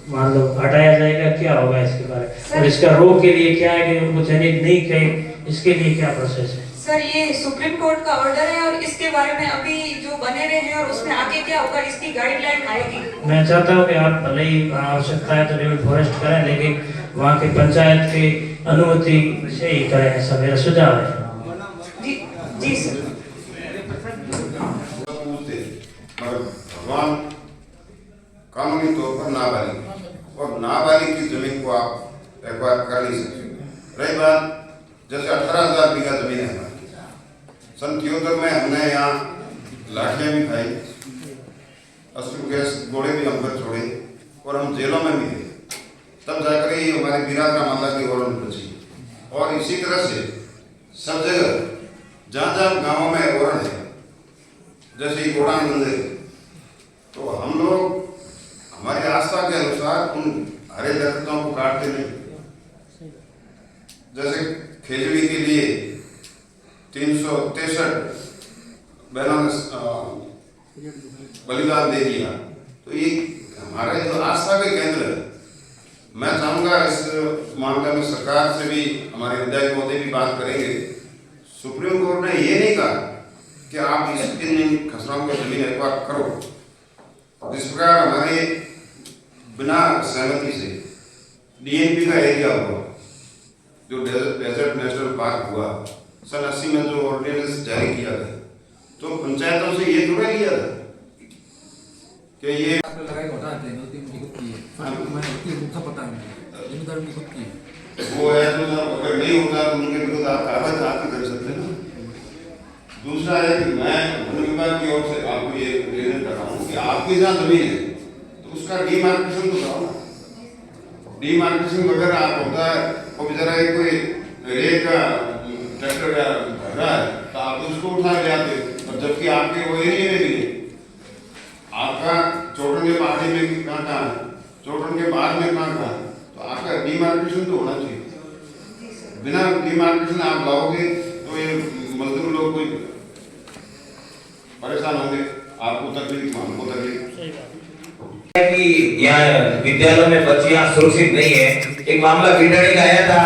मान लो हटाया जाएगा, क्या होगा इसके बारे में, और इसका रोक के लिए क्या है कि उनको चयनित नहीं करें, इसके लिए क्या प्रोसेस है? सर ये सुप्रीम कोर्ट का ऑर्डर है, और इसके बारे में अभी जो बने रहे हैं और उसमें आगे क्या होगा इसकी गाइडलाइन आएगी। मैं चाहता हूँ कि आप भले ही आवश्यकता है तो रिवर फॉरेस्ट करें, लेकिन वहाँ के पंचायत की अनुमति से ही करें, ऐसा मेरा सुझाव है। जी सर। भगवान कानूनी तौर पर नाबालिग और नाबालिग की जमीन को आप एक्वायर कर नहीं सकते। रही बात जैसे 18,000 बीघा जमीन है हमारी, सन 73 में हमने यहाँ लाठियाँ भी खाई, अश्रु गैस गोले भी हम पर छोड़े और हम जेलों में भी थे, तब जाकर ही हमारी बिरादरा माता की ओरन बची। और इसी तरह से सब जगह जहाँ जहाँ गाँवों में ओरन है, जैसे गोड़ान मंदिर, तो हम लोग हमारी आस्था के अनुसार उन हरे दरख्तों को काटते नहीं। जैसे खेजड़ी के लिए 363 बहनों ने बलिदान दे दिया, तो ये हमारे जो आस्था के केंद्र है। मैं चाहूँगा इस मामले में सरकार से भी हमारे विधायक महोदय भी बात करेंगे। सुप्रीम कोर्ट ने ये नहीं कहा कि आप इन खसराओं को जमीन एक्वायर करो, जिस प्रकार हमारे बिना सहमति से डीएनपी का एरिया हुआ, जो डेजर्ट नेशनल पार्क हुआ, सन 80 में जो ऑर्डिनेंस जारी किया गया, तो पंचायतों से ये थोड़ा लिया था कि ये लगाए होता है, नदी उनकी खुद की है, मैंने उनकी मुख्य पता है, जिम्मेदारी उनकी खुद की है। वो है तो अगर नहीं होगा तो उनके विरुद्ध आप कागज आप कर सकते हैं। दूसरा है कि मैं वन विभाग की ओर से आपको ये निवेदन कर रहा हूँ कि आपकी जहाँ जमीन है तो उसका डीमार्केशन तो कराओ ना। डीमार्केशन वगैरह आप होता है वो बेचारा कोई रेत का ट्रैक्टर का भर रहा है तो आप उसको उठा ले आते, और जबकि आपके वो एरिया में भी नहीं, आपका चोटन के पहाड़ी में कहाँ है, चोटन के बाहर में कहाँ है, तो आपका डीमार्केशन तो होना चाहिए। बिना डीमार्केशन आप लाओगे तो ये मजदूर लोग कोई परेशान होंगे, आपको तकलीफ, हमको तकलीफ। कि यहाँ विद्यालयों में बच्चियां सुरक्षित नहीं है। एक मामला बिल्डरिंग का आया था,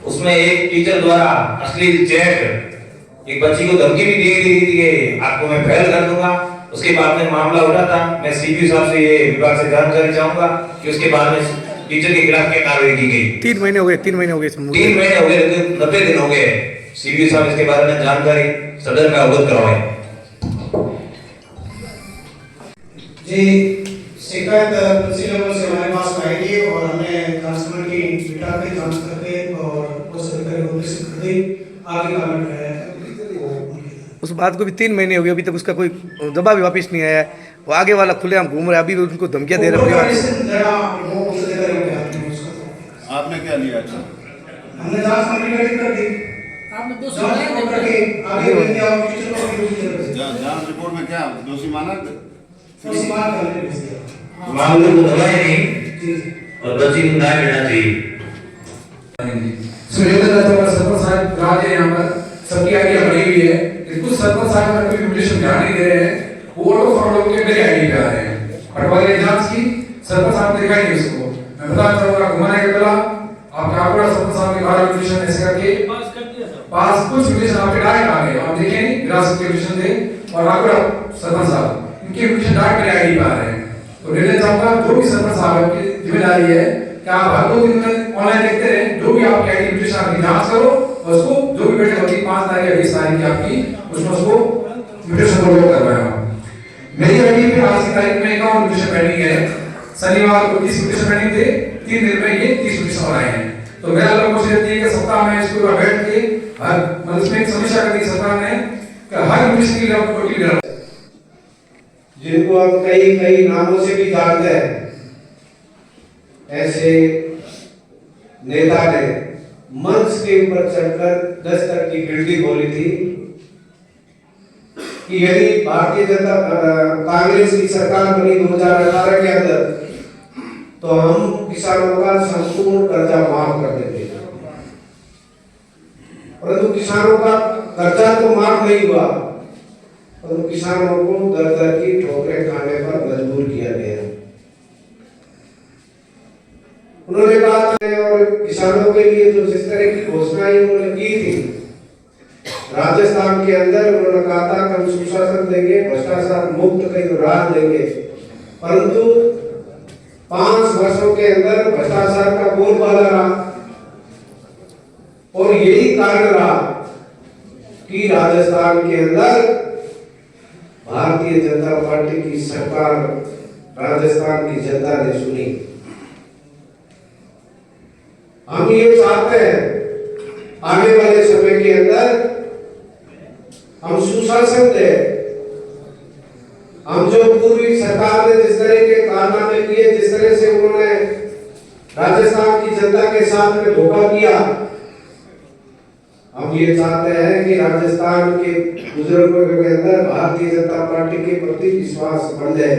उसमें एक टीचर द्वारा अश्लील चैट एक बच्ची को धमकी भी दी गई थी कि आपको मैं फेल कर दूंगा। उसके बाद में मामला उठा था, मैं सीपी साहब से ये विभाग से जानकारी चाहूंगा कि उसके बाद में टीचर के खिलाफ क्या कार्रवाई की गई। 3 महीने हो गए 3 महीने हो गए 3 महीने हो गए, 90 दिन हो गए। सीपी साहब इसके बारे में जानकारी सदन में अवगत करवाएं। जी, शिकायत कृषि लेवल से हमारे पास आई थी और हमने ट्रांसफर की बिटा पे जांच करके और उस अधिकारी को प्रेषित कर दी। आगे का उस बात को भी 3 महीने हो गए, अभी तक उसका कोई जवाब भी वापस नहीं आया है। वो आगे वाला खुलेआम घूम रहा है, अभी भी उनको धमकियां दे रहे हैं। आपने क्या लिया? अच्छा, हमने जांच कर दी, आपने जांच करके आगे बढ़ गया और टीचर को भी जांच रिपोर्ट में क्या दोषी माना? दोषी मान कर दिया। मामले को दबाए नहीं और बच्ची को न्याय मिलना चाहिए। सरपंच साहब राज है, यहाँ पर सबकी आइडिया बनी हुई है, कुछ सरपंच साहब का कोई म्यूटेशन ध्यान नहीं दे रहे हैं, वो ऑटो फॉलो के मेरे आईडी पे आ रहे हैं। पटवारी ने जांच की, सरपंच साहब ने दिखाई नहीं उसको। मैं बता चाहूंगा घुमाने के पहला आपका आंकड़ा सरपंच साहब के 12 म्यूटेशन ऐसे करके पास कुछ म्यूटेशन आपके डायरेक्ट आ गए, आप देखें नहीं विरासत के म्यूटेशन थे और आंकड़ा सरपंच साहब इनके म्यूटेशन डायरेक्ट मेरे आईडी पे आ रहे हैं। तो निर्णय चाहूंगा जो भी सरपंच साहब की जिम्मेदारी है कि आप हर 2 दिन में ऑनलाइन देखते रहे, जो भी आपकी आईडी म्यूटेशन की जांच करो और उसको जो भी बैठे होगी 5 तारीख या 20 तारीख की आपकी उसमें उसको म्यूटेशन को लोड करवाया। मेरी आईडी पे आज की तारीख में 51 म्यूटेशन पेंडिंग है, शनिवार को 30 म्यूटेशन पेंडिंग थे, 3 दिन में ये 30 म्यूटेशन हो रहे हैं। तो मेरा लोग कोशिश रहती है कि सप्ताह में इसको बैठ के हर मतलब इसमें एक समीक्षा करनी सरकार ने कि हर म्यूटेशन की रिपोर्ट जिनको हम कई नामों से भी जानते हैं, ऐसे नेता ने मंच के ऊपर चढ़कर 10 तक की गिनती बोली थी कि यदि भारतीय जनता कांग्रेस की सरकार बनी 2018 के अंदर तो हम किसानों का संपूर्ण कर्जा माफ कर देंगे। परंतु किसानों का कर्जा तो माफ नहीं हुआ, परंतु किसानों को दर दर की ठोकरें खाने पर मजबूर किया गया। उन्होंने कहा था और किसानों के लिए जो जिस तरह की घोषणाएं उन्होंने की थी, राजस्थान के अंदर उन्होंने कहा था कि हम सुशासन देंगे, भ्रष्टाचार मुक्त कई राज देंगे, परंतु 5 वर्षों के अंदर भ्रष्टाचार का बोलबाला रहा और यही कारण रहा कि राजस्थान के अंदर भारतीय जनता पार्टी की सरकार राजस्थान की जनता ने सुनी। हम ये चाहते हैं आने वाले समय के अंदर हम सुशासन दें। हम जो पूर्वी सरकार ने जिस तरह के कारनामे किए, जिस तरह से उन्होंने राजस्थान की जनता के साथ में धोखा किया, हम ये चाहते हैं कि राजस्थान के बुजुर्गों के अंदर भारतीय जनता पार्टी के प्रति विश्वास बढ़ जाए।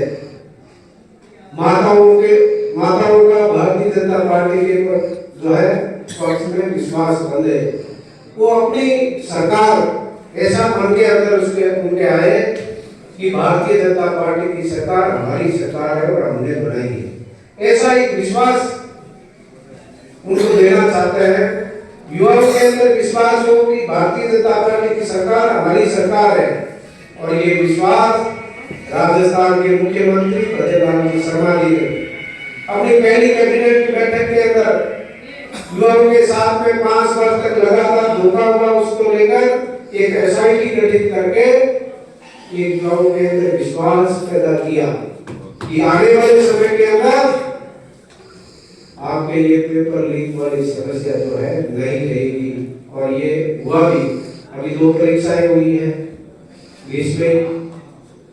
माताओं का भारतीय जनता पार्टी के जो है पक्ष में विश्वास बढ़ जाए। वो अपनी सरकार ऐसा मन के अंदर उनके आए कि भारतीय जनता पार्टी की सरकार हमारी सरकार है और हमने बनाई है, ऐसा एक विश्वास उनको देना चाहते हैं। युवाओं के अंदर विश्वास हो कि भारतीय जनता पार्टी की सरकार हमारी सरकार है और ये विश्वास राजस्थान के मुख्यमंत्री प्रदेश शर्मा जी ने अपनी पहली कैबिनेट की बैठक के अंदर युवाओं के साथ में 5 वर्ष तक लगातार धोखा हुआ, उसको लेकर एक एसआईटी गठित करके एक युवाओं के अंदर विश्वास पैदा किया कि आने वाले समय के अंदर आपके ये पेपर लीक वाली समस्या जो है नहीं रहेगी। और ये हुआ भी, अभी 2 परीक्षाएं हुई हैं 20 में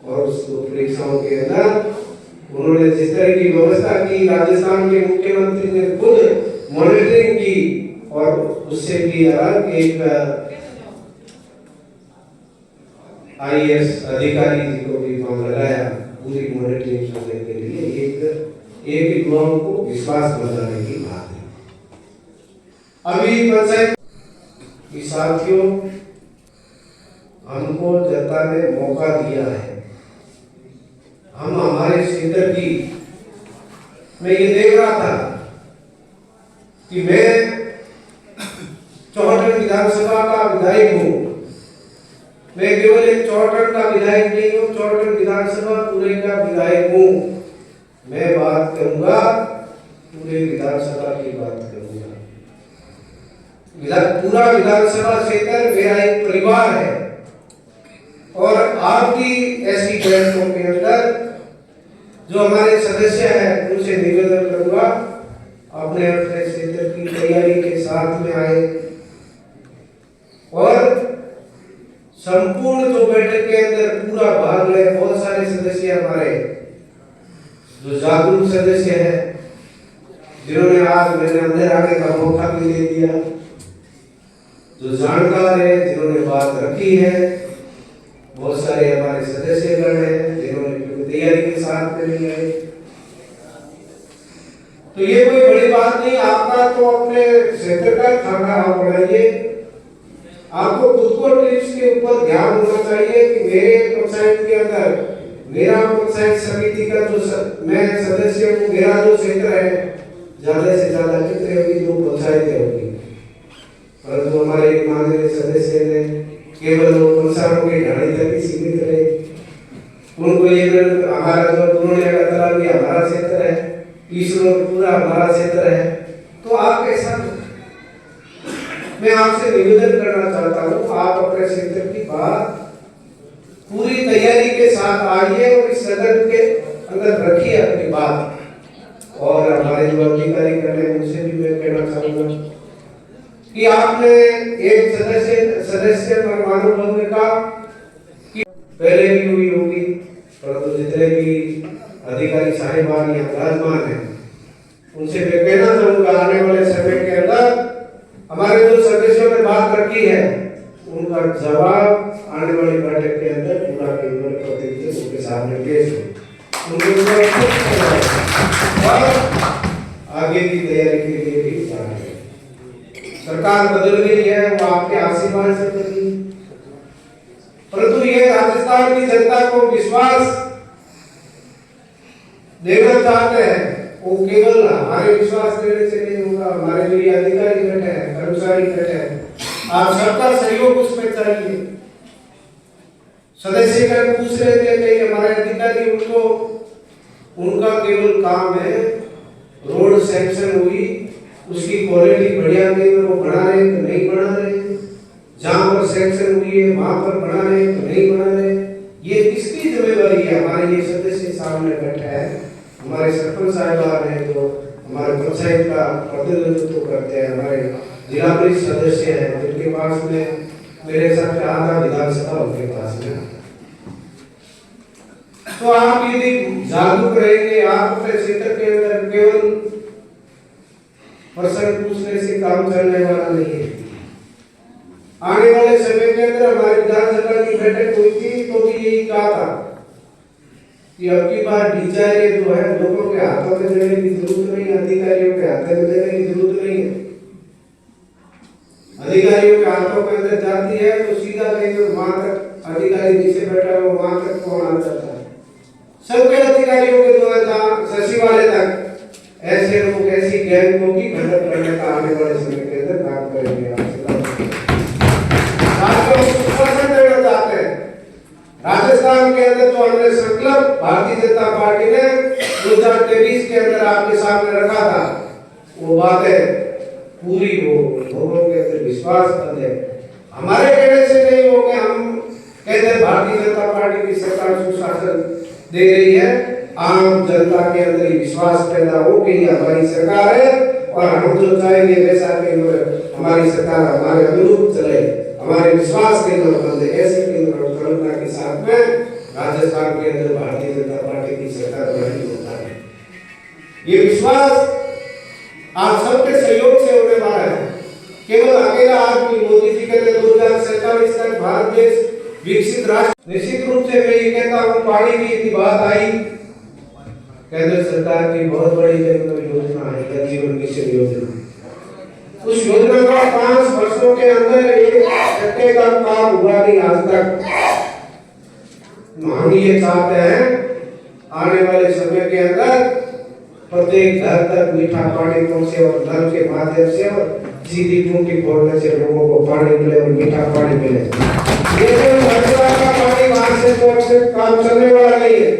और उस 2 परीक्षाओं के अंदर उन्होंने जिस तरह की व्यवस्था की, राजस्थान के मुख्यमंत्री ने खुद मॉनिटरिंग की और उससे भी अलग एक आईएएस अधिकारी जी को भी वहां लगाया पूरी मॉनिटरिंग करने के लिए। एक युवाओं को विश्वास बनाने की बात है। अभी पंचायत की साथियों, हमको जनता ने मौका दिया है, हम हमारे जिंदगी में ये देख रहा था कि मैं 64 विधानसभा का विधायक हूँ। मैं केवल एक 64 का विधायक नहीं हूँ, 64 विधानसभा पूरे का विधायक हूँ। मैं बात करूंगा पूरे विधानसभा की बात करूंगा। पूरा विधानसभा क्षेत्र मेरा एक परिवार है और आपकी ऐसी बैठकों के अंदर जो हमारे सदस्य हैं उनसे निवेदन करूंगा अपने अपने क्षेत्र की तैयारी के साथ में आए और संपूर्ण जो बैठक के अंदर पूरा भाग ले, बहुत सारे सदस्य हमारे जो जागरूक सदस्य हैं, जिन्होंने आज मेरे अंदर आने का मौका भी दे दिया, जो जानकार है, जिन्होंने बात रखी है, बहुत सारे हमारे सदस्यगण हैं जिन्होंने तैयारी के साथ में नहीं आए। तो ये कोई बड़ी बात नहीं, आपका तो अपने क्षेत्र का खाना आप बनाइए, आपको खुद को ट्रिप्स के ऊपर ध्यान होना चाहिए कि मेरे पंचायत के अंदर मेरा पंचायत समिति का जो मैं सदस्य हूँ, मेरा जो क्षेत्र है, ज्यादा से ज्यादा कितने होगी, 2 पंचायतें होगी, परंतु हमारे एक माननीय सदस्य ने केवल वो पंचायतों के ढाई तक ही सीमित रहे। उनको ये हमारा जो पुराने का तालाब भी हमारा क्षेत्र है, ईश्वर पूरा हमारा क्षेत्र है, तो आप कैसा, मैं आपसे निवेदन करना चाहता हूँ, आप अपने क्षेत्र की बात पूरी तैयारी के साथ आइए और इस सदन के अंदर रखिए अपनी बात। और हमारे जो अधिकारी करने उनसे भी मैं कहना चाहूंगा कि आपने एक सदस्य परमाणु का कि पहले भी हुई होगी, परंतु जितने भी अधिकारी साहिबान या विराजमान हैं, उनसे मैं कहना चाहूंगा आने वाले समय के अंदर हमारे जो सदस्यों ने बात रखी है, उनका जवाब आने वाली बैठक के अंदर पूरा प्रतिनिधि उनके सामने पेश हो, और आगे की तैयारी के लिए भी जाने। सरकार बदल गई है, वो आपके आशीर्वाद से बदली, परंतु ये राजस्थान की जनता को विश्वास देना चाहते हैं, वो केवल हमारे विश्वास देने से नहीं होगा। हमारे जो ये अधिकारी बैठे हैं, कर्मचारी बैठे हैं, आप सबका सहयोग उसमें चाहिए। सदस्य का पूछ रहे थे कि हमारे अधिकारी, उनको उनका केवल काम है रोड सैंक्शन हुई, उसकी क्वालिटी बढ़िया नहीं, वो बना रहे तो नहीं बना रहे, जहाँ पर सैंक्शन हुई है वहां पर बना रहे तो नहीं बना रहे। ये किसकी जिम्मेदारी है? हमारे ये सदस्य सामने बैठे हैं, हमारे सरपंच साहिबान हैं जो हमारे पंचायत का प्रतिनिधित्व करते हैं, हमारे जिला परिषद सदस्य हैं जिनके पास में मेरे साथ आधा विधानसभा उनके पास में। तो आप यदि जागरूक रहेंगे, आप अपने क्षेत्र के अंदर केवल प्रश्न पूछने से काम चलने वाला नहीं है। आने वाले समय के अंदर हमारी विधानसभा की बैठक हुई थी तो भी यही कहा था कि अब की बार डीजाए जो है लोगों के हाथों में देने की जरूरत नहीं है, अधिकारियों के हाथों में देने की जरूरत नहीं है। अधिकारियों के हाथों के अंदर जाती है तो सीधा कहीं वहां तक अधिकारी नीचे बैठा हो वहां तक कौन आ जाता है। सबके अधिकारियों के जो है सचिवालय तक ऐसे लोग ऐसी गैंगों की खंडन करने का आने वाले समय के अंदर काम करेंगे। राजस्थान के अंदर जो हमने संकल्प भारतीय जनता पार्टी ने 2023 के अंदर आपके सामने रखा था, वो बातें पूरी हो, लोगों के अंदर विश्वास बने। हमारे कहने से नहीं हो कि हम कहते हैं भारतीय जनता पार्टी की सरकार सुशासन दे रही है, आम जनता के अंदर विश्वास पैदा हो कि ये हमारी सरकार है और हम जो चाहेंगे वैसा हमारी सरकार हमारे अनुरूप चले, हमारे विश्वास के अंदर बंदे ऐसे कल्पना के साथ में राजस्थान के अंदर भारतीय जनता पार्टी की सरकार बनी होता है। ये विश्वास आप सबके सहयोग से होने वाला है। केवल अकेला आदमी मोदी जी कहते 2047 तक भारत देश विकसित राष्ट्र। निश्चित रूप से मैं ये कहता हूँ, पानी की इतनी बात आई, केंद्र सरकार की बहुत बड़ी योजना है जल जीवन मिशन योजना। उस योजना का 5 वर्षों के अंदर 1 का काम हुआ नहीं आज तक। हम ये चाहते हैं आने वाले समय के अंदर प्रत्येक घर तक मीठा पानी पहुंचे और नल के माध्यम से और सीधी टूटी फोड़ने से लोगों को पानी मिले और मीठा पानी मिले। ये का पानी वहां से काम चलने वाला नहीं है।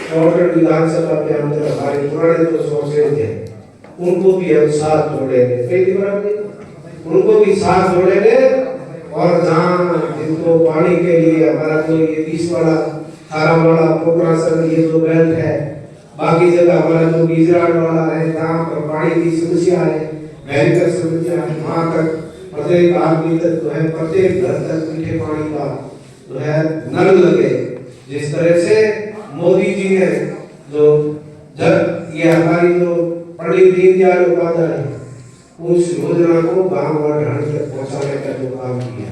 चौटन विधानसभा के अंदर हमारे पुराने जो सोर्सेज थे उनको भी हम साथ जोड़ेंगे, पहली बार उनको भी साथ जोड़ेंगे। और जहाँ जिनको पानी के लिए हमारा जो ये 20 वाला 18 वाला पोखरासन ये जो बेल्ट है, बाकी जगह हमारा जो गुजरात वाला है जहाँ पर पानी की समस्या है, भयंकर समस्या है, वहाँ तक प्रत्येक आदमी तक जो है, प्रत्येक घर तक मीठे पानी का जो है नल लगे। जिस तरह से मोदी जी ने जो ये हमारी जो पंडित दीनदयाल उपाध्याय उस योजना को गांव और ढांड तक पहुंचाने का जो काम किया।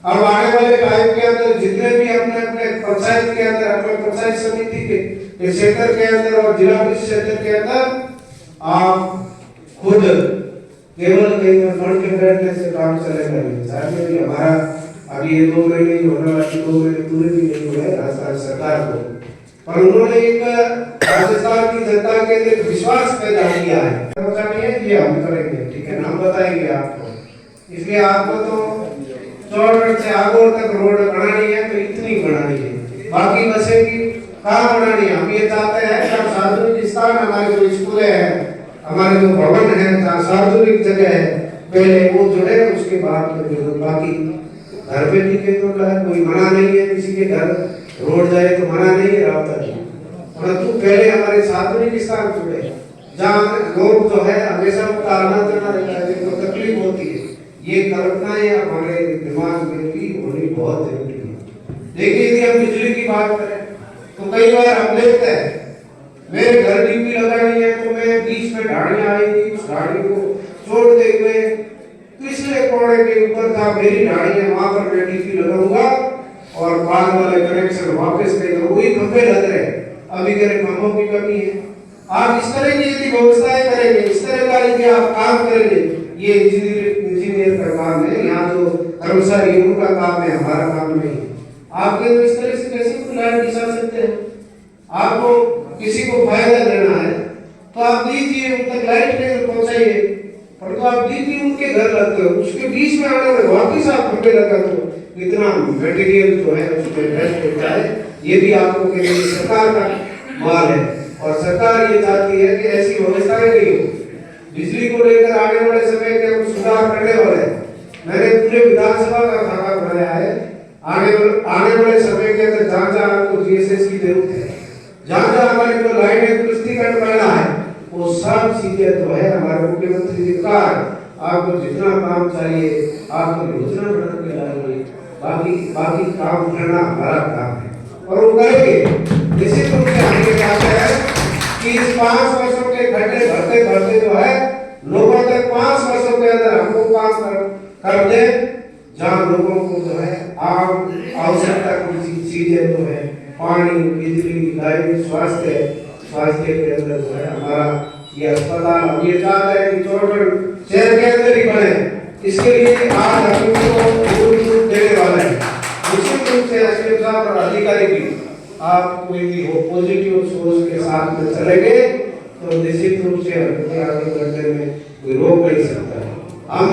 अब आने वाले टाइम के अंदर जितने भी अपने अपने पंचायत के अंदर, अपने पंचायत समिति के क्षेत्र के अंदर और जिला परिषद क्षेत्र के अंदर आप खुद केवल कहीं में फंड के बैठने से काम चलेगा नहीं। साथ में भी हमारा अभी ये 2 महीने ही होने वाले, 2 महीने पूरे भी नहीं हुए राजस्थान सरकार को, पर उन्होंने एक राजस्थान की जनता के लिए विश्वास पैदा किया है। ये हम करेंगे, ठीक है ना, हम बताएंगे आपको। इसलिए आपको तो चौड़गढ़ से आगोर तक रोड बनानी है तो इतनी बनानी है, बाकी बसेगी कहाँ बनानी है। हम ये चाहते हैं कि सार्वजनिक स्थान, हमारे जो स्कूल है, हमारे जो भवन है, जहाँ सार्वजनिक जगह है, पहले वो जुड़े, उसके बाद में बाकी घर पे भी तो कोई मना नहीं है, किसी के घर रोड जाए तो मना नहीं है रास्ता की, परंतु पहले हमारे सार्वजनिक स्थान जुड़े, जहाँ लोग जो है हमेशा उनका आना जाना रहता है, जिनको तकलीफ होती है। ये कल्पनाएं हमारे दिमाग में भी होनी बहुत जरूरी है। देखिए यदि हम बिजली की बात करें तो कई बार हम देखते हैं मेरे घर डीपी लगानी है तो मैं बीच में गाड़ियां आएंगी, उस गाड़ी को छोड़ते हुए पिछले कोने के ऊपर था मेरी गाड़ी है, वहां पर मैं डीपी लगाऊंगा और बाद वाले कनेक्शन वापस देगा। वही खंभे लग रहे, अभी करे खंभों की कमी है। आप इस तरह की यदि व्यवस्थाएं करेंगे, इस तरह का यदि आप काम करेंगे, ये इंजीनियर का काम है, यहाँ जो कर्मचारी उनका काम है, हमारा काम नहीं है। आपके तो इस तरह से कैसे लाइट बिछा सकते हैं? आपको किसी को फायदा देना है तो आप दीजिए, उन तक लाइट नहीं पहुंचाइए, पर तो आप दीजिए उनके घर लगते हो, उसके बीच में आने में वापिस आप खंभे लगा दो, इतना मटेरियल जो है उसमें वेस्ट होता है। ये भी आपको के लिए सरकार का माल है और सरकार ये चाहती है कि ऐसी व्यवस्थाएं नहीं हो। बिजली को लेकर आने वाले समय के हम सुधार करने वाले हैं। मैंने पूरे विधानसभा का खाका बनाया है, आने वाले समय के अंदर जहाँ जहाँ आपको जीएसएस की जरूरत है, जहाँ जहाँ हमारे को लाइनें दुरुस्तीकरण करना है, वो सब चीजें तो है हमारे मुख्यमंत्री जी का। आपको जितना काम चाहिए आपको योजना बना के लाएंगे, बाकी काम करना हमारा काम है और वो करेंगे। निश्चित रूप से हमें चाहते हैं कि इस 5 वर्षों के घंटे भरते भरते जो है लोगों तक 5 वर्षों के अंदर हमको काम कर दे, जहाँ लोगों को जो है आवश्यकता की चीजें जो है पानी, बिजली, लाइट, स्वास्थ्य के अंदर जो है हमारा ये अस्पताल हम ये चाहते हैं कि चौड़गढ़ शहर के अंदर ही बने। इसके लिए आज हम इनको देने वाले हैं। निश्चित रूप से एसपी साहब और अधिकारी भी आप कोई भी हो पॉजिटिव सोच के साथ में चलेंगे तो निश्चित रूप से आगे बढ़ने में कोई रोक नहीं सकता। हम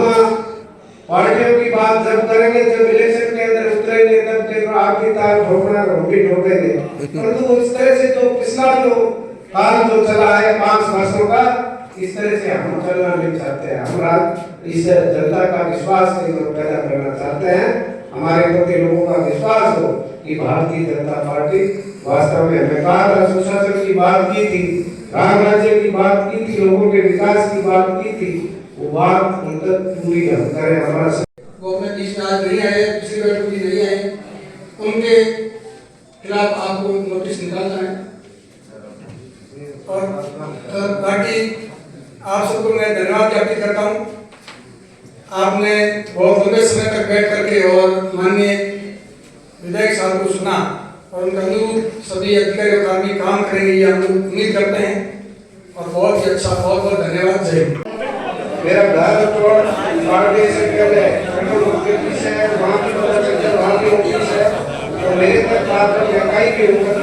पार्टियों की बात जब करेंगे, जब इलेक्शन के अंदर उतरेंगे, तब आपकी तार ठोकना हम भी ठोकेंगे, परंतु इस तरह से जो पिछला जो काल जो चला है 5 वर्षों का, इस तरह से हम चलना नहीं चाहते हैं। हमारा इस जनता का विश्वास पैदा करना चाहते हैं, हमारे प्रति लोगों का विश्वास हो कि भारतीय जनता पार्टी वास्तव में, हमें कहा था सुशासन की बात की थी, राम राज्य की बात की थी, लोगों के विकास की बात की थी, वो बात उन तक पूरी हम करें। हमारा वो अपने बीच में आज नहीं आए, पिछली बैठक भी नहीं आए, उनके खिलाफ आपको नोटिस निकालना है। और बाकी आप सबको मैं धन्यवाद ज्ञापित करता हूँ। आपने बहुत लंबे समय तक बैठ करके और माननीय विधायक साहब को सुना और उनका अनुरूप सभी अधिकारी और कर्मी काम करेंगे, ये हम लोग उम्मीद करते हैं और बहुत ही अच्छा, बहुत बहुत धन्यवाद। जय हिंद। मेरा घर पार्टी से पहले ऑफिस है, वहाँ की ऑफिस है, तो मेरे तक बात कई के ऊपर